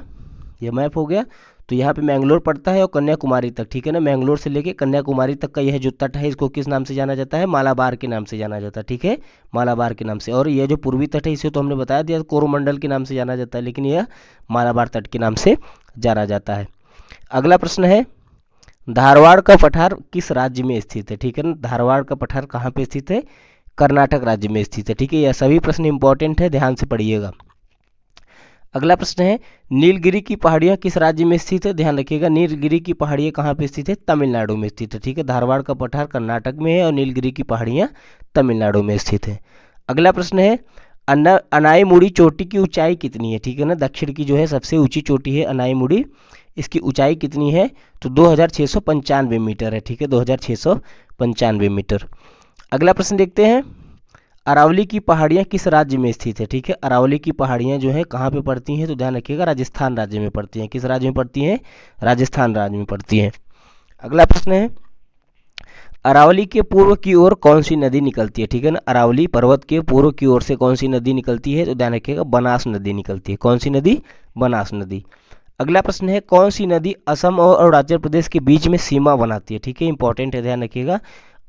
यह मैप हो गया। तो यहाँ पे मैंगलोर पड़ता है और कन्याकुमारी तक, ठीक है ना। मैंगलोर से लेके कन्याकुमारी तक का यह जो तट है इसको किस नाम से जाना जाता है? मालाबार के नाम से जाना जाता है, ठीक है, मालाबार के नाम से। और यह जो पूर्वी तट है इसे तो हमने बताया दिया कोरोमंडल के नाम से जाना जाता है, लेकिन यह मालाबार तट के नाम से जाना जाता है। अगला प्रश्न है धारवाड़ का पठार किस राज्य में स्थित है, ठीक है ना। धारवाड़ का पठार कहाँ पे स्थित है? कर्नाटक राज्य में स्थित है, ठीक है। यह सभी प्रश्न इंपॉर्टेंट है, ध्यान से पढ़िएगा। अगला प्रश्न है नीलगिरी की पहाड़ियाँ किस राज्य में स्थित है? ध्यान रखिएगा नीलगिरी की पहाड़ियाँ कहाँ पे स्थित है? तमिलनाडु में स्थित है, ठीक है। धारवाड़ का पठार कर्नाटक में है और नीलगिरी की पहाड़ियाँ तमिलनाडु में स्थित है। अगला प्रश्न है अनाईमुड़ी चोटी की ऊंचाई कितनी है, ठीक है ना। दक्षिण की जो है सबसे ऊंची चोटी है अनाईमुड़ी, इसकी ऊंचाई कितनी है? तो 2695 मीटर है, ठीक है, 2695 मीटर। अगला प्रश्न देखते हैं अरावली की पहाड़ियाँ किस राज्य में स्थित है, ठीक है। अरावली की पहाड़ियाँ जो है कहाँ पे पड़ती हैं? तो ध्यान रखिएगा राजस्थान राज्य में पड़ती हैं। किस राज्य में पड़ती हैं? राजस्थान राज्य में पड़ती हैं। अगला प्रश्न है अरावली के पूर्व की ओर कौन सी नदी निकलती है, ठीक है ना। अरावली पर्वत के पूर्व की ओर से कौन सी नदी निकलती है? तो ध्यान रखिएगा बनास नदी निकलती है। कौन सी नदी? बनास नदी। अगला प्रश्न है कौन सी नदी असम और अरुणाचल प्रदेश के बीच में सीमा बनाती है, ठीक है, इंपॉर्टेंट है, ध्यान रखिएगा।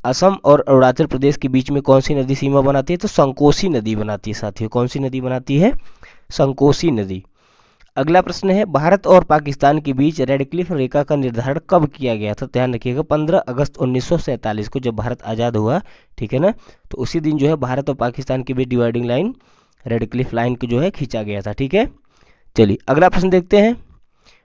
असम और अरुणाचल प्रदेश के बीच में कौन सी नदी सीमा बनाती है? तो संकोसी नदी बनाती है साथियों। कौन सी नदी बनाती है? संकोसी नदी। अगला प्रश्न है भारत और पाकिस्तान के बीच रेडक्लिफ रेखा का निर्धारण कब किया गया था? ध्यान रखिएगा 15 अगस्त 1947 को जब भारत आज़ाद हुआ, ठीक है ना। तो उसी दिन जो है भारत और पाकिस्तान के बीच डिवाइडिंग लाइन रेडक्लिफ लाइन को जो है खींचा गया था, ठीक है। चलिए अगला प्रश्न देखते हैं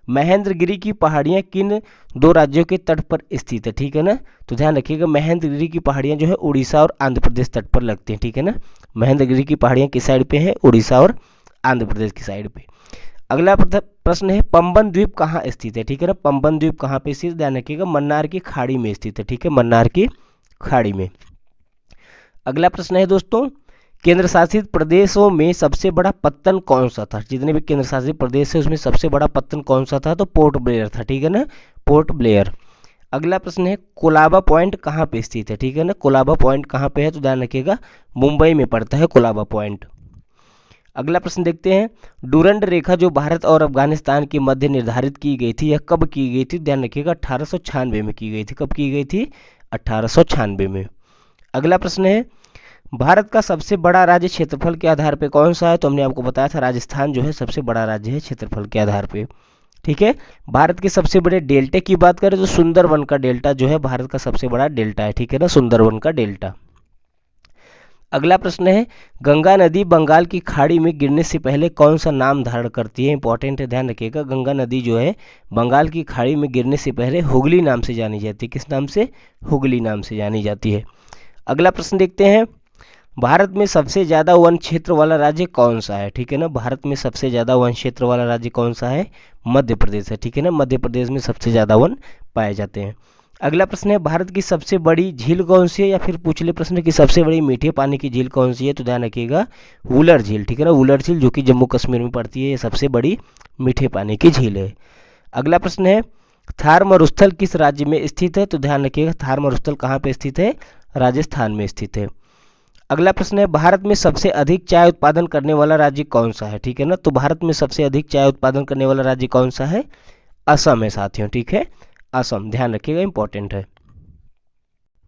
महेंद्रगिरी की पहाड़ियाँ किन 2 राज्यों के तट पर स्थित है, ठीक है ना। तो ध्यान रखिएगा महेंद्रगिरी की पहाड़ियाँ जो है उड़ीसा और आंध्र प्रदेश तट पर लगती हैं, ठीक है ना। महेंद्रगिरी की पहाड़ियाँ किस साइड पे है? उड़ीसा और आंध्र प्रदेश की साइड पे। अगला प्रश्न है पंबन द्वीप कहाँ स्थित है, ठीक है ना। पंबन द्वीप कहाँ पे स्थित? ध्यान रखिएगा मन्नार की खाड़ी में स्थित है, ठीक है, मन्नार की खाड़ी में। अगला प्रश्न है दोस्तों केंद्र शासित प्रदेशों में सबसे बड़ा पत्तन कौन सा था? जितने भी केंद्र शासित प्रदेश है उसमें सबसे बड़ा पत्तन कौन सा था? तो पोर्ट ब्लेयर था, ठीक है ना, पोर्ट ब्लेयर। अगला प्रश्न है कोलाबा पॉइंट कहाँ पे स्थित है, ठीक है ना। कोलाबा पॉइंट कहाँ पे है? तो ध्यान रखिएगा मुंबई में पड़ता है कोलाबा पॉइंट। अगला प्रश्न देखते हैं डूरंड रेखा जो भारत और अफगानिस्तान के मध्य निर्धारित की गई थी यह कब की गई थी? ध्यान रखिएगा 1896 में की गई थी। कब की गई थी? 1896 में। अगला प्रश्न है भारत का सबसे बड़ा राज्य क्षेत्रफल के आधार पे कौन सा है? तो हमने आपको बताया था राजस्थान जो है सबसे बड़ा राज्य है क्षेत्रफल के आधार पे, ठीक है। भारत के सबसे बड़े डेल्टा की बात करें तो सुंदरवन का डेल्टा जो है भारत का सबसे बड़ा डेल्टा है, ठीक है ना, सुंदरवन का डेल्टा। अगला प्रश्न है गंगा नदी बंगाल की खाड़ी में गिरने से पहले कौन सा नाम धारण करती है? इंपॉर्टेंट है, ध्यान रखिएगा गंगा नदी जो है बंगाल की खाड़ी में गिरने से पहले हुगली नाम से जानी जाती है। किस नाम से? हुगली नाम से जानी जाती है। अगला प्रश्न देखते हैं भारत में सबसे ज़्यादा वन क्षेत्र वाला राज्य कौन सा है? ठीक है ना, भारत में सबसे ज़्यादा वन क्षेत्र वाला राज्य कौन सा है? मध्य प्रदेश है, ठीक है ना, मध्य प्रदेश में सबसे ज़्यादा वन पाए जाते हैं। अगला प्रश्न है भारत की सबसे बड़ी झील कौन सी है, या फिर पूछ ले प्रश्न की सबसे बड़ी मीठे पानी की झील कौन सी है? तो ध्यान रखिएगा वुलर झील, ठीक है ना, वुलर झील जो कि जम्मू कश्मीर में पड़ती है, ये सबसे बड़ी मीठे पानी की झील है। अगला प्रश्न है थार मरुस्थल किस राज्य में स्थित है? तो ध्यान रखिएगा थार मरुस्थल कहाँ पे स्थित है? राजस्थान में स्थित है। अगला प्रश्न है भारत में सबसे अधिक चाय उत्पादन करने वाला राज्य कौन सा है? ठीक है ना, तो भारत में सबसे अधिक चाय उत्पादन करने वाला राज्य कौन सा है? असम है साथियों, ठीक है, असम, ध्यान रखिएगा, इंपॉर्टेंट है।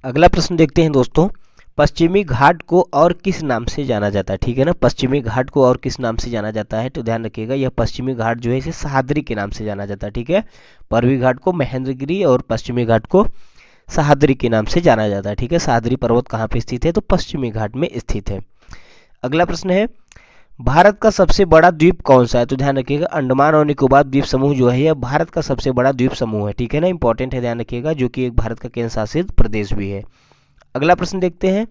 अगला प्रश्न देखते हैं दोस्तों, पश्चिमी घाट को और किस नाम से जाना जाता है? ठीक है ना, पश्चिमी घाट को और किस नाम से जाना जाता है? तो ध्यान रखिएगा यह पश्चिमी घाट जो है इसे सह्याद्री के नाम से जाना जाता है। ठीक है, पूर्वी घाट को महेंद्रगिरी और पश्चिमी घाट को सह्याद्री के नाम से जाना जाता है। ठीक है, सह्याद्री पर्वत कहाँ पे स्थित है? तो पश्चिमी घाट में स्थित है। अगला प्रश्न है भारत का सबसे बड़ा द्वीप कौन सा है? तो ध्यान रखिएगा अंडमान और निकोबार द्वीप समूह जो है यह भारत का सबसे बड़ा द्वीप समूह है। ठीक है ना, इंपॉर्टेंट है, ध्यान रखिएगा, जो कि एक भारत का केंद्र शासित प्रदेश भी है। अगला प्रश्न देखते हैं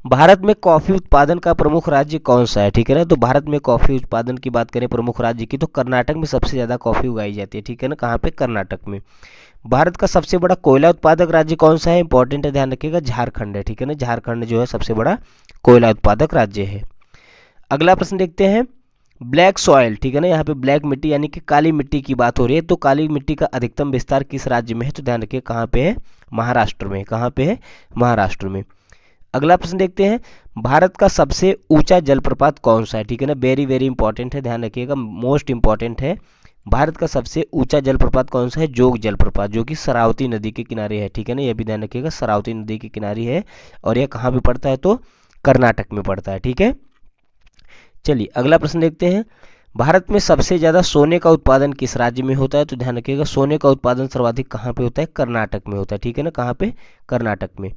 भारत में कॉफी उत्पादन का प्रमुख राज्य कौन सा है? ठीक है ना, तो भारत में कॉफी उत्पादन की बात करें प्रमुख राज्य की, तो कर्नाटक में सबसे ज्यादा कॉफी उगाई जाती है। ठीक है ना, कहाँ पे? कर्नाटक में। भारत का सबसे बड़ा कोयला उत्पादक राज्य कौन सा है? इंपॉर्टेंट है, ध्यान रखिएगा, झारखंड है। ठीक है ना, झारखंड जो है सबसे बड़ा कोयला उत्पादक राज्य है। अगला प्रश्न देखते हैं ब्लैक सॉइल, ठीक है ना, यहाँ पे ब्लैक मिट्टी यानी कि काली मिट्टी की बात हो रही है, तो काली मिट्टी का अधिकतम विस्तार किस राज्य में है? तो ध्यान रखिए कहाँ पे है? महाराष्ट्र में। कहाँ पे है? महाराष्ट्र में। अगला प्रश्न देखते हैं भारत का सबसे ऊंचा जलप्रपात कौन सा है? ठीक है ना, वेरी वेरी इंपॉर्टेंट है, ध्यान रखिएगा, मोस्ट इंपॉर्टेंट है। भारत का सबसे ऊंचा जलप्रपात कौन सा है? जोग जलप्रपात, जो कि शरावती नदी के किनारे है। ठीक है ना, यह भी ध्यान रखिएगा, शरावती नदी के किनारे है और यह कहाँ पे पड़ता है? तो कर्नाटक में पड़ता है। ठीक है, चलिए अगला प्रश्न देखते हैं भारत में सबसे ज्यादा सोने का उत्पादन किस राज्य में होता है? तो ध्यान रखिएगा सोने का उत्पादन सर्वाधिक कहाँ पे होता है? कर्नाटक में होता है। ठीक है ना, कहाँ पे? कर्नाटक में।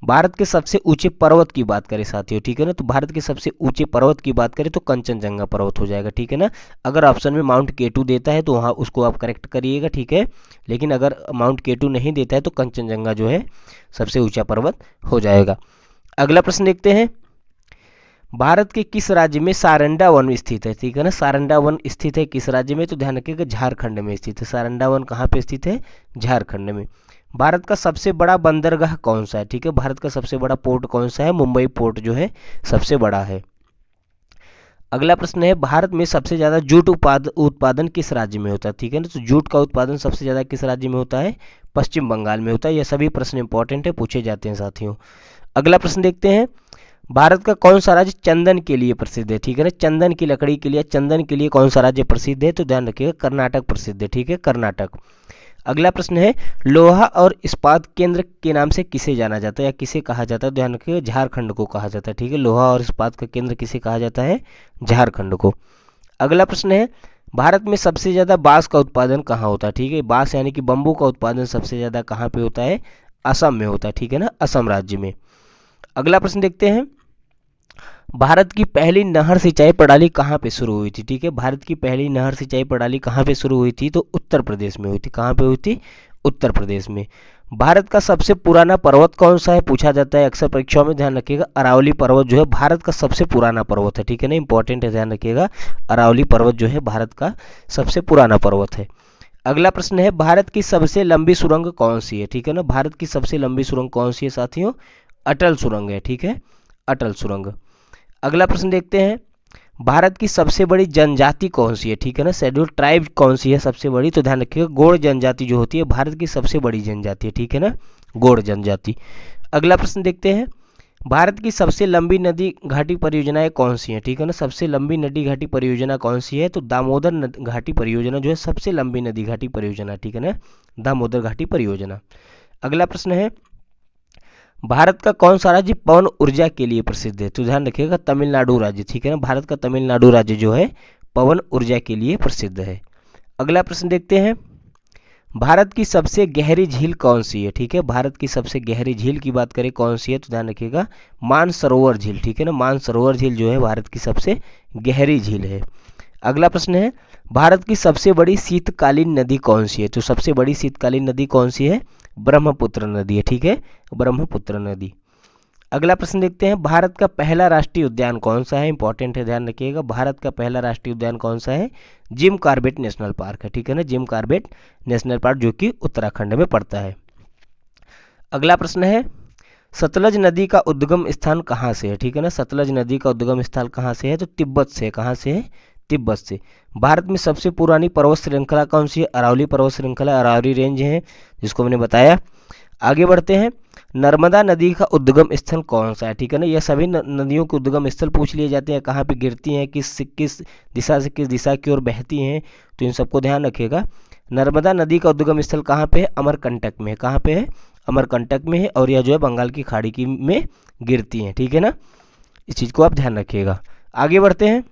भारत के सबसे ऊंचे पर्वत की बात करें साथियों, ठीक है ना, तो भारत के सबसे ऊंचे पर्वत की बात करें तो कंचनजंगा पर्वत हो जाएगा। ठीक है ना, अगर ऑप्शन में माउंट केटू देता है तो वहाँ उसको आप करेक्ट करिएगा। ठीक है, लेकिन अगर माउंट केटू नहीं देता है तो कंचनजंगा जो है सबसे ऊंचा पर्वत हो जाएगा। अगला प्रश्न देखते हैं भारत के किस राज्य में सारंडा वन स्थित है? ठीक है ना, सारंडा वन स्थित है किस राज्य में? तो ध्यान रखिएगा झारखंड में स्थित है। सारंडा वन कहाँ पे स्थित है? झारखंड में। भारत का सबसे बड़ा बंदरगाह कौन सा है? ठीक है, भारत का सबसे बड़ा पोर्ट कौन सा है? मुंबई पोर्ट जो है सबसे बड़ा है। अगला प्रश्न है भारत में सबसे ज्यादा जूट उत्पादन किस राज्य में होता है? ठीक है ना, तो जूट का उत्पादन सबसे ज्यादा किस राज्य में होता है? पश्चिम बंगाल में होता है। यह सभी प्रश्न इंपॉर्टेंट है, पूछे जाते हैं साथियों। अगला प्रश्न देखते हैं भारत का कौन सा राज्य चंदन के लिए प्रसिद्ध है? ठीक है ना, चंदन की लकड़ी के लिए, चंदन के लिए कौन सा राज्य प्रसिद्ध है? तो ध्यान रखिएगा कर्नाटक प्रसिद्ध है। ठीक है, कर्नाटक। अगला प्रश्न है लोहा और इस्पात केंद्र के नाम से किसे जाना जाता है या किसे कहा जाता है? ध्यान रखिएगा झारखंड को कहा जाता है। ठीक है, लोहा और इस्पात का केंद्र किसे कहा जाता है? झारखंड को। अगला प्रश्न है भारत में सबसे ज्यादा बांस का उत्पादन कहाँ होता है? ठीक है, बांस यानी कि बंबू का उत्पादन सबसे ज्यादा कहाँ पे होता है? असम में होता है। ठीक है ना, असम राज्य में। अगला प्रश्न देखते हैं भारत की पहली नहर सिंचाई प्रणाली कहाँ पे शुरू हुई थी? ठीक है, भारत की पहली नहर सिंचाई प्रणाली कहाँ पे शुरू हुई थी? तो उत्तर प्रदेश में हुई थी। कहाँ पे हुई थी? उत्तर प्रदेश में। भारत का सबसे पुराना पर्वत कौन सा है? पूछा जाता है अक्सर परीक्षाओं में, ध्यान रखिएगा अरावली पर्वत जो है भारत का सबसे पुराना पर्वत है। ठीक है ना, इंपॉर्टेंट है, ध्यान रखिएगा अरावली पर्वत जो है भारत का सबसे पुराना पर्वत है। अगला प्रश्न है भारत की सबसे लंबी सुरंग कौन सी है? ठीक है ना, भारत की सबसे लंबी सुरंग कौन सी है साथियों? अटल सुरंग है। ठीक है, अटल सुरंग। अगला प्रश्न देखते हैं भारत की सबसे बड़ी जनजाति कौन सी है? ठीक है ना, शेड्यूल ट्राइब कौन सी है सबसे बड़ी? तो ध्यान रखिएगा गोंड जनजाति जो होती है भारत की सबसे बड़ी जनजाति है। ठीक है ना, गोंड जनजाति। अगला प्रश्न देखते हैं भारत की सबसे लंबी नदी घाटी परियोजनाएं कौन सी हैं? ठीक है ना, सबसे लंबी नदी घाटी परियोजना कौन सी है? तो दामोदर घाटी परियोजना जो है सबसे लंबी नदी घाटी परियोजना। ठीक है ना, दामोदर घाटी परियोजना। अगला प्रश्न है भारत का कौन सा राज्य पवन ऊर्जा के लिए प्रसिद्ध है? तो ध्यान रखिएगा तमिलनाडु राज्य। ठीक है ना, भारत का तमिलनाडु राज्य जो है पवन ऊर्जा के लिए प्रसिद्ध है। अगला प्रश्न देखते हैं भारत की सबसे गहरी झील कौन सी है? ठीक है, भारत की सबसे गहरी झील की बात करें कौन सी है? तो ध्यान रखिएगा मानसरोवर झील। ठीक है ना, मानसरोवर झील जो है भारत की सबसे गहरी झील है। अगला प्रश्न है भारत की सबसे बड़ी शीतकालीन नदी कौन सी है? तो सबसे बड़ी शीतकालीन नदी कौन सी है? ब्रह्मपुत्र नदी है। ठीक है, ब्रह्मपुत्र नदी। अगला प्रश्न देखते हैं भारत का पहला राष्ट्रीय उद्यान कौन सा है? इंपॉर्टेंट है, ध्यान रखिएगा भारत का पहला राष्ट्रीय उद्यान कौन सा है? जिम कॉर्बेट नेशनल पार्क है। ठीक है ना, जिम कॉर्बेट नेशनल पार्क जो कि उत्तराखंड में पड़ता है। अगला प्रश्न है सतलज नदी का उद्गम स्थान कहाँ से है? ठीक है ना, सतलज नदी का उद्गम स्थल कहाँ से है? तो तिब्बत से। कहाँ से है? तिब्बत से। भारत में सबसे पुरानी पर्वत श्रृंखला कौन सी है? अरावली पर्वत श्रृंखला, अरावली रेंज है जिसको मैंने बताया। आगे बढ़ते हैं, नर्मदा नदी का उद्गम स्थल कौन सा है? ठीक है ना, यह सभी नदियों के उद्गम स्थल पूछ लिए जाते हैं, कहाँ पे गिरती हैं, किस दिशा से किस दिशा की ओर बहती हैं, तो इन सबको ध्यान रखिएगा। नर्मदा नदी का उद्गम स्थल कहाँ पे है? अमरकंटक में है। कहाँ पे है? अमरकंटक में है, और यह जो है बंगाल की खाड़ी की में गिरती हैं। ठीक है ना, इस चीज़ को आप ध्यान रखिएगा। आगे बढ़ते हैं,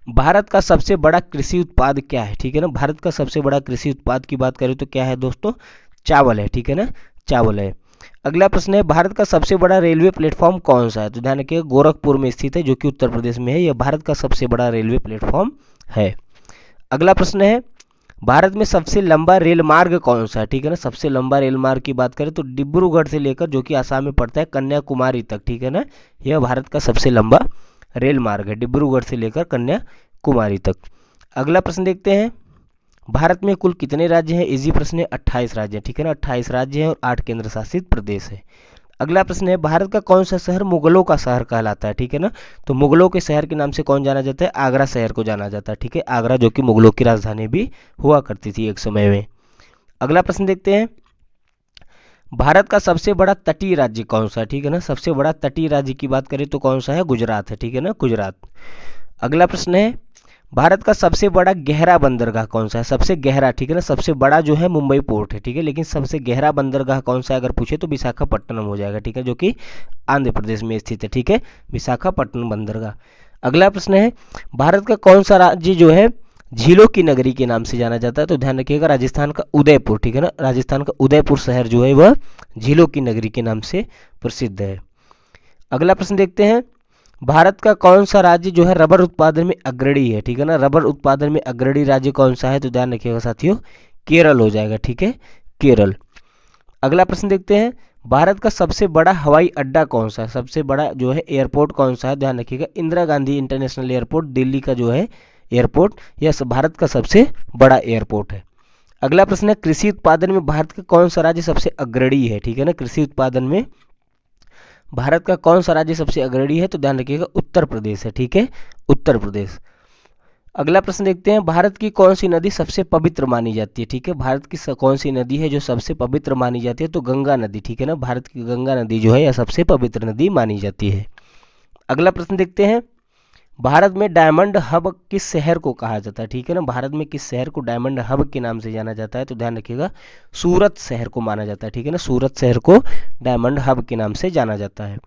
भारत का सबसे बड़ा कृषि उत्पाद क्या है? ठीक है ना, भारत का सबसे बड़ा कृषि उत्पाद की बात करें तो क्या है दोस्तों? चावल है। ठीक है ना, चावल है। अगला प्रश्न है, भारत का सबसे बड़ा रेलवे प्लेटफॉर्म कौन सा है? तो ध्यान रखिएगा, गोरखपुर में स्थित है, जो कि उत्तर प्रदेश में है। यह भारत का सबसे बड़ा रेलवे प्लेटफॉर्म है। अगला प्रश्न है, भारत में सबसे लंबा रेल मार्ग कौन सा है? ठीक है ना, सबसे लंबा रेल मार्ग की बात करें तो डिब्रूगढ़ से लेकर, जो कि आसाम में पड़ता है, कन्याकुमारी तक। ठीक है ना, यह भारत का सबसे लंबा रेल मार्ग है, डिब्रूगढ़ से लेकर कन्याकुमारी तक। अगला प्रश्न देखते हैं, भारत में कुल कितने राज्य हैं? इजी प्रश्न है, 28 राज्य हैं। ठीक है ना, 28 राज्य हैं और 8 केंद्र शासित प्रदेश है। अगला प्रश्न है, भारत का कौन सा शहर मुगलों का शहर कहलाता है? ठीक है ना, तो मुगलों के शहर के नाम से कौन जाना जाता है? आगरा शहर को जाना जाता है। ठीक है, आगरा जो कि मुगलों की राजधानी भी हुआ करती थी एक समय में। अगला प्रश्न देखते हैं, भारत का सबसे बड़ा तटीय राज्य कौन सा है? ठीक है ना, सबसे बड़ा तटीय राज्य की बात करें तो कौन सा है? गुजरात है। ठीक है ना, गुजरात। अगला प्रश्न है, भारत का सबसे बड़ा गहरा बंदरगाह कौन सा है? सबसे गहरा, ठीक है ना, सबसे बड़ा जो है मुंबई पोर्ट है। ठीक है, लेकिन सबसे गहरा बंदरगाह कौन सा है अगर पूछे तो विशाखापट्टनम हो जाएगा। ठीक है, जो कि आंध्र प्रदेश में स्थित है। ठीक है, विशाखापट्टनम बंदरगाह। अगला प्रश्न है, भारत का कौन सा राज्य जो है झीलों की नगरी के नाम से जाना जाता है? तो ध्यान रखिएगा, राजस्थान का उदयपुर। ठीक है ना, राजस्थान का उदयपुर शहर जो है वह झीलों की नगरी के नाम से प्रसिद्ध है। अगला प्रश्न देखते हैं, भारत का कौन सा राज्य जो है रबर उत्पादन में अग्रणी है? ठीक है ना, रबर उत्पादन में अग्रणी राज्य कौन सा है? तो ध्यान रखिएगा साथियों, केरल हो जाएगा। ठीक है, केरल। अगला प्रश्न देखते हैं, भारत का सबसे बड़ा हवाई अड्डा कौन सा है? सबसे बड़ा जो है एयरपोर्ट कौन सा है? ध्यान रखिएगा, इंदिरा गांधी इंटरनेशनल एयरपोर्ट, दिल्ली का जो है एयरपोर्ट, यह भारत का सबसे बड़ा एयरपोर्ट है। अगला प्रश्न है, कृषि उत्पादन में भारत का कौन सा राज्य सबसे अग्रणी है? ठीक है ना, कृषि उत्पादन में भारत का कौन सा राज्य सबसे अग्रणी है? तो ध्यान रखिएगा, उत्तर प्रदेश है। ठीक है, उत्तर प्रदेश। अगला प्रश्न देखते हैं, भारत की कौन सी नदी सबसे पवित्र मानी जाती है? ठीक है, भारत की कौन सी नदी है जो सबसे पवित्र मानी जाती है? तो गंगा नदी। ठीक है ना, भारत की गंगा नदी जो है यह सबसे पवित्र नदी मानी जाती है। अगला प्रश्न देखते हैं, भारत में डायमंड हब किस शहर को कहा जाता है? ठीक है ना, भारत में किस शहर को डायमंड हब के नाम से जाना जाता है? तो ध्यान रखिएगा, सूरत शहर को माना जाता है। ठीक है ना, सूरत शहर को डायमंड हब के नाम से जाना जाता है।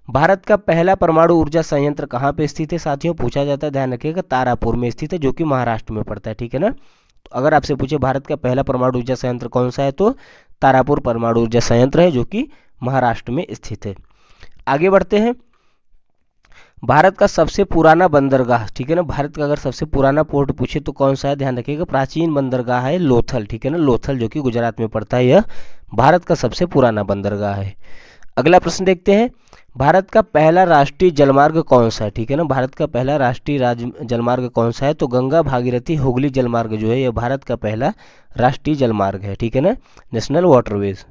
भारत का पहला परमाणु ऊर्जा संयंत्र कहाँ पे स्थित है? साथियों पूछा जाता है, ध्यान रखिएगा, तारापुर में स्थित है, जो कि महाराष्ट्र में पड़ता है। ठीक है ना, तो अगर आपसे पूछे भारत का पहला परमाणु ऊर्जा संयंत्र कौन सा है, तो तारापुर परमाणु ऊर्जा संयंत्र है, जो कि महाराष्ट्र में स्थित है। आगे बढ़ते हैं, भारत का सबसे पुराना बंदरगाह। ठीक है ना, भारत का अगर सबसे पुराना पोर्ट पूछे तो कौन सा है? ध्यान रखिएगा, प्राचीन बंदरगाह है लोथल। ठीक है ना, लोथल जो कि गुजरात में पड़ता है, यह भारत का सबसे पुराना बंदरगाह है। अगला प्रश्न देखते हैं, भारत का पहला राष्ट्रीय जलमार्ग कौन सा है? ठीक है ना, भारत का पहला राष्ट्रीय जलमार्ग कौन सा है? तो गंगा भागीरथी हुगली जलमार्ग जो है यह भारत का पहला राष्ट्रीय जलमार्ग है। ठीक है ना, नेशनल वाटरवेज।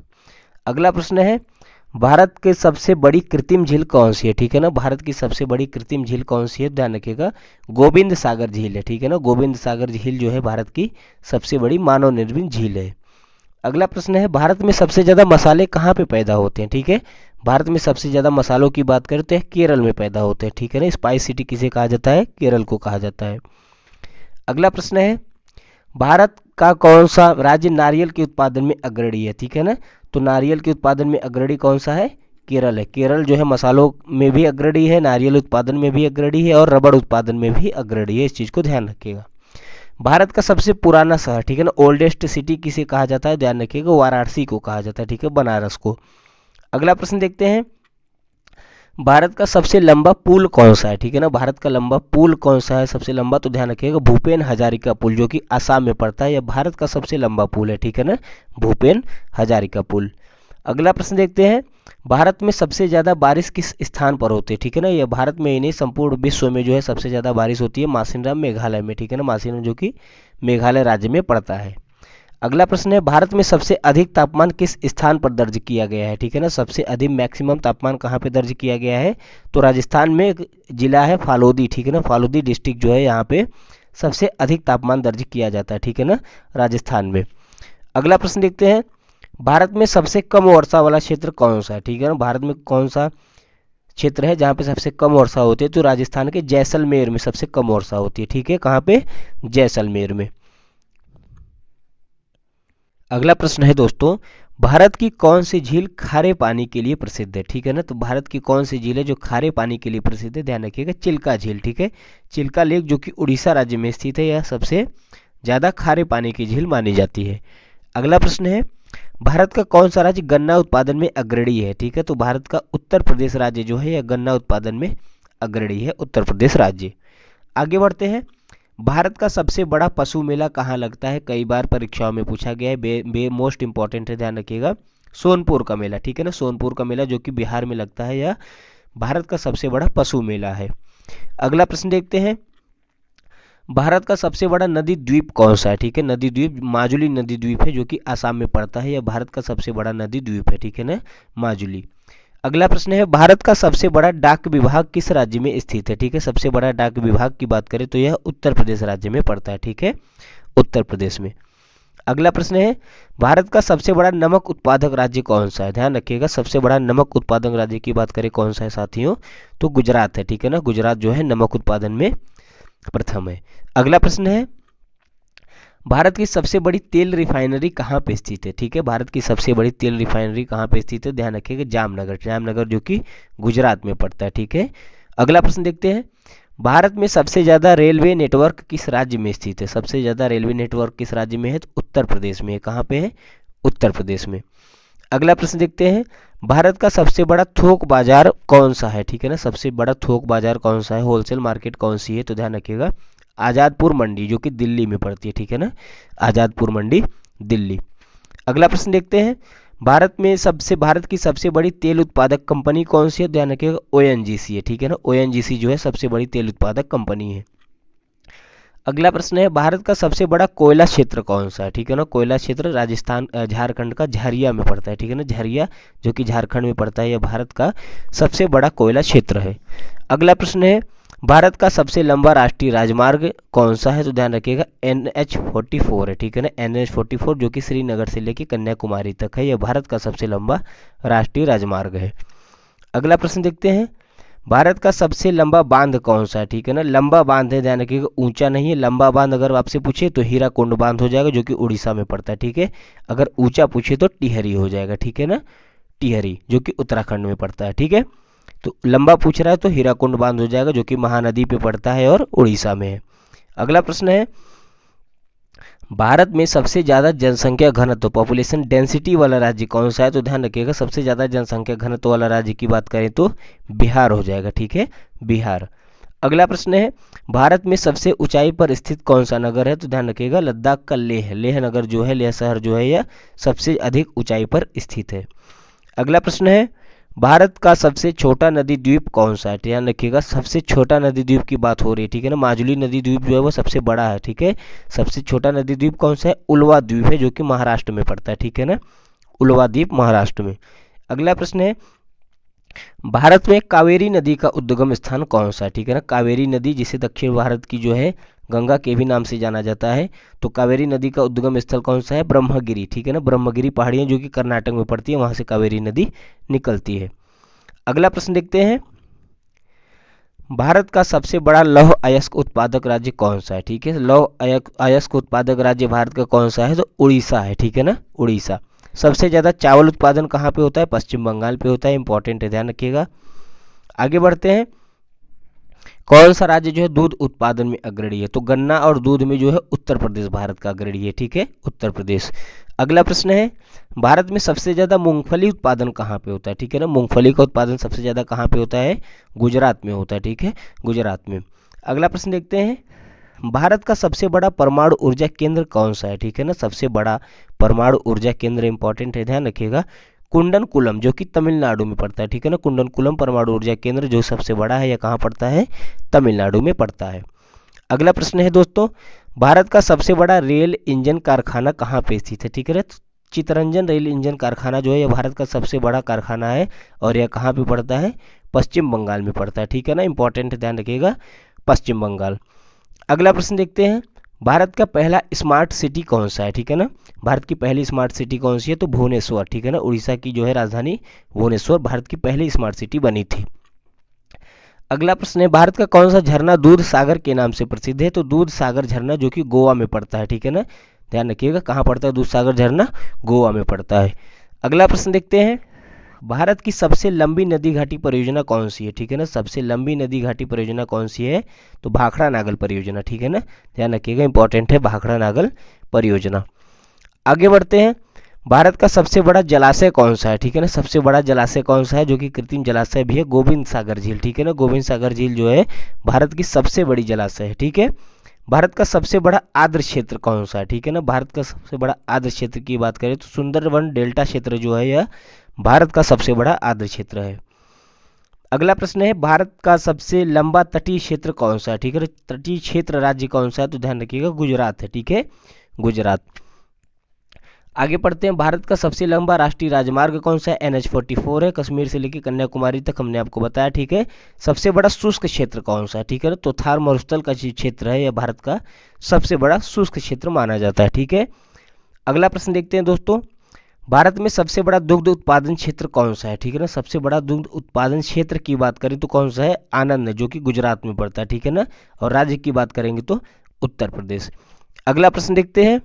अगला प्रश्न है, भारत की सबसे बड़ी कृत्रिम झील कौन सी है? ठीक है ना, भारत की सबसे बड़ी कृत्रिम झील कौन सी है? ध्यान रखिएगा, गोविंद सागर झील है। ठीक है ना, गोविंद सागर झील जो है भारत की सबसे बड़ी मानव निर्मित झील है। अगला प्रश्न है, भारत में सबसे ज्यादा मसाले कहाँ पे पैदा होते हैं? ठीक है, भारत में सबसे ज्यादा मसालों की बात करते हैं केरल में पैदा होते हैं। ठीक है ना, स्पाइस सिटी किसे कहा जाता है? केरल को कहा जाता है। अगला प्रश्न है, भारत का कौन सा राज्य नारियल के उत्पादन में अग्रणी है? ठीक है ना, तो नारियल के उत्पादन में अग्रणी कौन सा है? केरल है। केरल जो है मसालों में भी अग्रणी है, नारियल उत्पादन में भी अग्रणी है और रबड़ उत्पादन में भी अग्रणी है, इस चीज को ध्यान रखिएगा। भारत का सबसे पुराना शहर, ठीक है ना, ओल्डेस्ट सिटी किसे कहा जाता है? ध्यान रखिएगा, वाराणसी को कहा जाता है। ठीक है, बनारस को। अगला प्रश्न देखते हैं, भारत का सबसे लंबा पुल कौन सा है? ठीक है ना, भारत का लंबा पुल कौन सा है सबसे लंबा? तो ध्यान रखिएगा, भूपेन हजारिका पुल, जो कि आसाम में पड़ता है, यह भारत का सबसे लंबा पुल है। ठीक है ना, भूपेन हजारिका पुल। अगला प्रश्न देखते हैं, भारत में सबसे ज्यादा बारिश किस स्थान पर होती है? ठीक है ना, यह भारत में ही नहीं संपूर्ण विश्व में जो है सबसे ज्यादा बारिश होती है मासिनराम मेघालय में। ठीक है ना, मासिनराम जो कि मेघालय राज्य में पड़ता है। अगला प्रश्न है भारत में सबसे अधिक तापमान किस स्थान पर दर्ज किया गया है, ठीक है ना। सबसे अधिक मैक्सिमम तापमान कहाँ पे दर्ज किया गया है, तो राजस्थान में एक जिला है फालोदी, ठीक है ना। फालोदी डिस्ट्रिक्ट जो है यहाँ पे सबसे अधिक तापमान दर्ज किया जाता है, ठीक है ना, राजस्थान में। अगला प्रश्न देखते हैं भारत में सबसे कम वर्षा वाला क्षेत्र कौन सा है, ठीक है ना। भारत में कौन सा क्षेत्र है जहाँ पे सबसे कम वर्षा होती है, तो राजस्थान के जैसलमेर में सबसे कम वर्षा होती है, ठीक है। कहाँ पे, जैसलमेर में। अगला प्रश्न है दोस्तों भारत की कौन सी झील खारे पानी के लिए प्रसिद्ध है, ठीक है ना। तो भारत की कौन सी झील है जो खारे पानी के लिए प्रसिद्ध है, ध्यान रखिएगा चिल्का झील, ठीक है। चिल्का लेक जो कि उड़ीसा राज्य में स्थित है, यह सबसे ज़्यादा खारे पानी की झील मानी जाती है। अगला प्रश्न है भारत का कौन सा राज्य गन्ना उत्पादन में अग्रणी है, ठीक है। तो भारत का उत्तर प्रदेश राज्य जो है यह गन्ना उत्पादन में अग्रणी है, उत्तर प्रदेश राज्य। आगे बढ़ते हैं भारत का सबसे बड़ा पशु मेला कहाँ लगता है, कई बार परीक्षाओं में पूछा गया है, मोस्ट इंपॉर्टेंट है, ध्यान रखिएगा। सोनपुर का मेला, ठीक है ना। सोनपुर का मेला जो कि बिहार में लगता है, यह भारत का सबसे बड़ा पशु मेला है। अगला प्रश्न देखते हैं भारत का सबसे बड़ा नदी द्वीप कौन सा है, ठीक है। नदी द्वीप माजुली नदी द्वीप है जो कि आसाम में पड़ता है, यह भारत का सबसे बड़ा नदी द्वीप है, ठीक है ना, माजुली। अगला प्रश्न है भारत का सबसे बड़ा डाक विभाग किस राज्य में स्थित है, ठीक है। सबसे बड़ा डाक विभाग की बात करें तो यह उत्तर प्रदेश राज्य में पड़ता है, ठीक है, उत्तर प्रदेश में। अगला प्रश्न है भारत का सबसे बड़ा नमक उत्पादक राज्य कौन सा है, ध्यान रखिएगा सबसे बड़ा नमक उत्पादक राज्य की बात करें कौन सा है साथियों, तो गुजरात है, ठीक है ना। गुजरात जो है नमक उत्पादन में प्रथम है। अगला प्रश्न है भारत की सबसे बड़ी तेल रिफाइनरी कहाँ पे स्थित है, ठीक है। भारत की सबसे बड़ी तेल रिफाइनरी कहाँ पे स्थित है, ध्यान रखिएगा जामनगर, जामनगर जो कि गुजरात में पड़ता है, ठीक है। अगला प्रश्न देखते हैं भारत में सबसे ज़्यादा रेलवे नेटवर्क किस राज्य में स्थित है, सबसे ज़्यादा रेलवे नेटवर्क किस राज्य में है, तो उत्तर प्रदेश में है। कहाँ पे है, उत्तर प्रदेश में। अगला प्रश्न देखते हैं भारत का सबसे बड़ा थोक बाजार कौन सा है, ठीक है ना। सबसे बड़ा थोक बाजार कौन सा है, होलसेल मार्केट कौन सी है, तो ध्यान रखिएगा आज़ादपुर मंडी जो कि दिल्ली में पड़ती है, ठीक है ना, आज़ादपुर मंडी दिल्ली। अगला प्रश्न देखते हैं भारत की सबसे बड़ी तेल उत्पादक कंपनी कौन सी है, ध्यान रखिएगा ओएनजीसी है, ठीक है ना। ओएनजीसी जो है सबसे बड़ी तेल उत्पादक कंपनी है। अगला प्रश्न है भारत का सबसे बड़ा कोयला क्षेत्र कौन सा है, ठीक है ना। कोयला क्षेत्र राजस्थान झारखंड का झरिया में पड़ता है, ठीक है ना। झरिया जो कि झारखंड में पड़ता है, यह भारत का सबसे बड़ा कोयला क्षेत्र है। अगला प्रश्न है भारत का सबसे लंबा राष्ट्रीय राजमार्ग कौन सा है, तो ध्यान रखिएगा NH44 है, ठीक है ना। NH44 जो कि श्रीनगर से लेकर कन्याकुमारी तक है, यह भारत का सबसे लंबा राष्ट्रीय राजमार्ग है। अगला प्रश्न देखते हैं भारत का सबसे लंबा बांध कौन सा है, ठीक है ना। लंबा बांध है, ध्यान रखिएगा ऊंचा नहीं है। लंबा बांध अगर आपसे पूछे तो हीराकुंड बांध हो जाएगा जो कि उड़ीसा में पड़ता है, ठीक है। अगर ऊंचा पूछे तो टिहरी हो जाएगा, ठीक है ना, टिहरी जो कि उत्तराखंड में पड़ता है, ठीक है। तो लंबा पूछ रहा है तो हीराकुंड बांध हो जाएगा जो कि महानदी पे पड़ता है और उड़ीसा में है। अगला प्रश्न है भारत में सबसे ज़्यादा जनसंख्या घनत्व पॉपुलेशन डेंसिटी वाला राज्य कौन सा है, तो ध्यान रखिएगा सबसे ज़्यादा जनसंख्या घनत्व वाला राज्य की बात करें तो बिहार हो जाएगा, ठीक है, बिहार। अगला प्रश्न है भारत में सबसे ऊंचाई पर स्थित कौन सा नगर है, तो ध्यान रखिएगा लद्दाख का लेह नगर जो है, लेह शहर जो है यह सबसे अधिक ऊंचाई पर स्थित है। अगला प्रश्न है भारत का सबसे छोटा नदी द्वीप कौन सा है, ध्यान रखिएगा सबसे छोटा नदी द्वीप की बात हो रही है, ठीक है ना। माजुली नदी द्वीप जो है वो सबसे बड़ा है, ठीक है। सबसे छोटा नदी द्वीप कौन सा है, उल्वा द्वीप है जो कि महाराष्ट्र में पड़ता है, ठीक है ना, उल्वा द्वीप महाराष्ट्र में। अगला प्रश्न है भारत में कावेरी नदी का उद्गम स्थान कौन सा है, ठीक है ना। कावेरी नदी जिसे दक्षिण भारत की जो है गंगा के भी नाम से जाना जाता है, तो कावेरी नदी का उद्गम स्थल कौन सा है, ब्रह्मगिरी, ठीक है ना। ब्रह्मगिरी पहाड़ियाँ जो कि कर्नाटक में पड़ती है, वहाँ से कावेरी नदी निकलती है। अगला प्रश्न देखते हैं भारत का सबसे बड़ा लौह अयस्क उत्पादक राज्य कौन सा है, ठीक है। लौह अयस्क उत्पादक राज्य भारत का कौन सा है, तो उड़ीसा है, ठीक है ना, उड़ीसा। सबसे ज़्यादा चावल उत्पादन कहाँ पे होता है, पश्चिम बंगाल पे होता है, इंपॉर्टेंट है, ध्यान रखिएगा। आगे बढ़ते हैं कौन सा राज्य जो है दूध उत्पादन में अग्रणी है, तो गन्ना और दूध में जो है उत्तर प्रदेश भारत का अग्रणी है, ठीक है, उत्तर प्रदेश। अगला प्रश्न है भारत में सबसे ज़्यादा मूंगफली उत्पादन कहाँ पे होता है, ठीक है ना। मूंगफली का उत्पादन सबसे ज़्यादा कहाँ पे होता है, गुजरात में होता है, ठीक है, गुजरात में। अगला प्रश्न देखते हैं भारत का सबसे बड़ा परमाणु ऊर्जा केंद्र कौन सा है, ठीक है ना। सबसे बड़ा परमाणु ऊर्जा केंद्र इंपॉर्टेंट है, ध्यान रखिएगा कुंडनकुलम जो कि तमिलनाडु में पड़ता है, ठीक है ना। कुंडनकुलम परमाणु ऊर्जा केंद्र जो सबसे बड़ा है यह कहाँ पड़ता है, तमिलनाडु में पड़ता है। अगला प्रश्न है दोस्तों भारत का सबसे बड़ा रेल इंजन कारखाना कहाँ पे स्थित है, ठीक है। चितरंजन रेल इंजन कारखाना जो है यह भारत का सबसे बड़ा कारखाना है और यह कहाँ पे पड़ता है, पश्चिम बंगाल में पड़ता है, ठीक है ना, इंपॉर्टेंट ध्यान रखिएगा, पश्चिम बंगाल। अगला प्रश्न देखते हैं, भारत का पहला स्मार्ट सिटी कौन सा है, ठीक है ना। भारत की पहली स्मार्ट सिटी कौन सी है, तो भुवनेश्वर, ठीक है ना, उड़ीसा की जो है राजधानी भुवनेश्वर भारत की पहली स्मार्ट सिटी बनी थी। अगला प्रश्न है, भारत का कौन सा झरना दूध सागर के नाम से प्रसिद्ध है, तो दूध सागर झरना जो कि गोवा में पड़ता है, ठीक है ना, ध्यान रखिएगा कहाँ पड़ता है दूध सागर झरना, गोवा में पड़ता है। अगला प्रश्न देखते हैं, भारत की सबसे लंबी नदी घाटी परियोजना कौन सी है, ठीक है ना, सबसे लंबी नदी घाटी परियोजना कौन सी है, तो भाखड़ा नागल परियोजना, ठीक है ना, ध्यान रखिएगा इंपॉर्टेंट है भाखड़ा नागल परियोजना। आगे बढ़ते हैं, भारत का सबसे बड़ा जलाशय कौन सा है, ठीक है ना, सबसे बड़ा जलाशय कौन सा है जो कि कृत्रिम जलाशय भी है, गोविंद सागर झील, ठीक है ना, गोविंद सागर झील जो है भारत की सबसे बड़ी जलाशय है, ठीक है। भारत का सबसे बड़ा आर्द्र क्षेत्र कौन सा है, ठीक है ना, भारत का सबसे बड़ा आर्द्र क्षेत्र की बात करें तो सुंदरवन डेल्टा क्षेत्र जो है यह भारत का सबसे बड़ा आर्द्र क्षेत्र है। अगला प्रश्न है, भारत का सबसे लंबा तटीय क्षेत्र कौन सा है, ठीक है, तटीय क्षेत्र राज्य कौन सा है, तो ध्यान रखिएगा गुजरात है, ठीक है, गुजरात। आगे पढ़ते हैं, भारत का सबसे लंबा राष्ट्रीय राजमार्ग कौन सा है, NH-44 है, कश्मीर से लेकर कन्याकुमारी तक हमने आपको बताया, ठीक है। सबसे बड़ा शुष्क क्षेत्र कौन सा है, ठीक है ना, तो थार मरुस्थल का क्षेत्र है, यह भारत का सबसे बड़ा शुष्क क्षेत्र माना जाता है, ठीक है। अगला प्रश्न देखते हैं दोस्तों, भारत में सबसे बड़ा दुग्ध उत्पादन क्षेत्र कौन सा है, ठीक है ना, सबसे बड़ा दुग्ध उत्पादन क्षेत्र की बात करें तो कौन सा है, आनंद है जो कि गुजरात में पड़ता है, ठीक है ना, और राज्य की बात करेंगे तो उत्तर प्रदेश। अगला प्रश्न देखते हैं,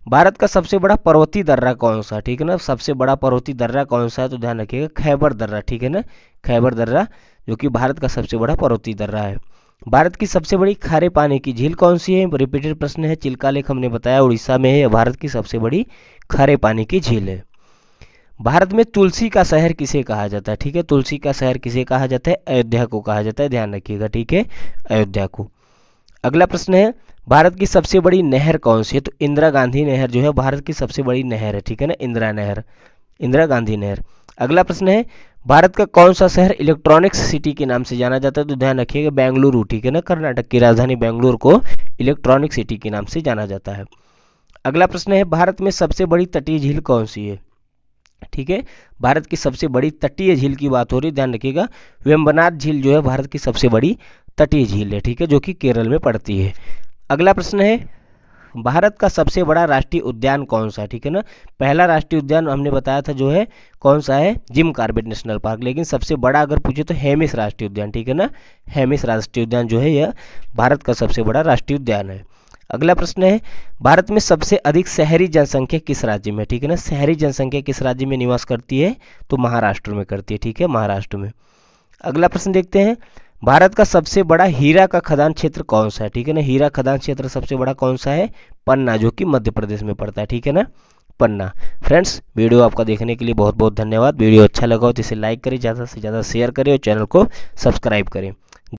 भारत का सबसे बड़ा पर्वतीय दर्रा कौन सा है, ठीक है ना, सबसे बड़ा पर्वतीय दर्रा कौन सा है, तो ध्यान रखिएगा खैबर दर्रा, ठीक है ना, खैबर दर्रा जो कि भारत का सबसे बड़ा पर्वतीय दर्रा है। भारत की सबसे बड़ी खारे पानी की झील कौन सी है, रिपीटेड प्रश्न है, चिल्का लेक हमने बताया उड़ीसा में है, यह भारत की सबसे बड़ी खारे पानी की झील है। भारत में तुलसी का शहर किसे कहा जाता है, ठीक है, तुलसी का शहर किसे कहा जाता है, अयोध्या को कहा जाता है, ध्यान रखिएगा, ठीक है, अयोध्या को। अगला प्रश्न है, भारत की सबसे बड़ी नहर कौन सी है, तो इंदिरा गांधी नहर जो है भारत की सबसे बड़ी नहर है, ठीक है ना, इंदिरा नहर, इंदिरा गांधी नहर। अगला प्रश्न है, भारत का कौन सा शहर इलेक्ट्रॉनिक्स सिटी के नाम से जाना जाता है, तो ध्यान रखिएगा बेंगलुरु, ठीक है ना, कर्नाटक की राजधानी बेंगलुरु को इलेक्ट्रॉनिक सिटी के नाम से जाना जाता है। अगला प्रश्न है, भारत में सबसे बड़ी तटीय झील कौन सी है, ठीक है, भारत की सबसे बड़ी तटीय झील की बात हो रही है, ध्यान रखिएगा वेम्बनाथ झील जो है भारत की सबसे बड़ी तटीय झील है, ठीक है, जो कि केरल में पड़ती है। अगला प्रश्न है, भारत का सबसे बड़ा राष्ट्रीय उद्यान कौन सा है, ठीक है ना, पहला राष्ट्रीय उद्यान हमने बताया था जो है कौन सा है, जिम कॉर्बेट नेशनल पार्क, लेकिन सबसे बड़ा अगर पूछे तो हेमिस राष्ट्रीय उद्यान, ठीक है ना, हेमिस राष्ट्रीय उद्यान जो है यह भारत का सबसे बड़ा राष्ट्रीय उद्यान है। अगला प्रश्न है, भारत में सबसे अधिक शहरी जनसंख्या किस राज्य में, ठीक है ना, शहरी जनसंख्या किस राज्य में निवास करती है, तो महाराष्ट्र में करती है, ठीक है, महाराष्ट्र में। अगला प्रश्न देखते हैं, भारत का सबसे बड़ा हीरा का खदान क्षेत्र कौन सा है, ठीक है ना, हीरा खदान क्षेत्र सबसे बड़ा कौन सा है, पन्ना जो कि मध्य प्रदेश में पड़ता है, ठीक है ना, पन्ना। फ्रेंड्स वीडियो आपका देखने के लिए बहुत बहुत धन्यवाद। वीडियो अच्छा लगा हो तो इसे लाइक करें, ज़्यादा से ज़्यादा शेयर करें और चैनल को सब्सक्राइब करें।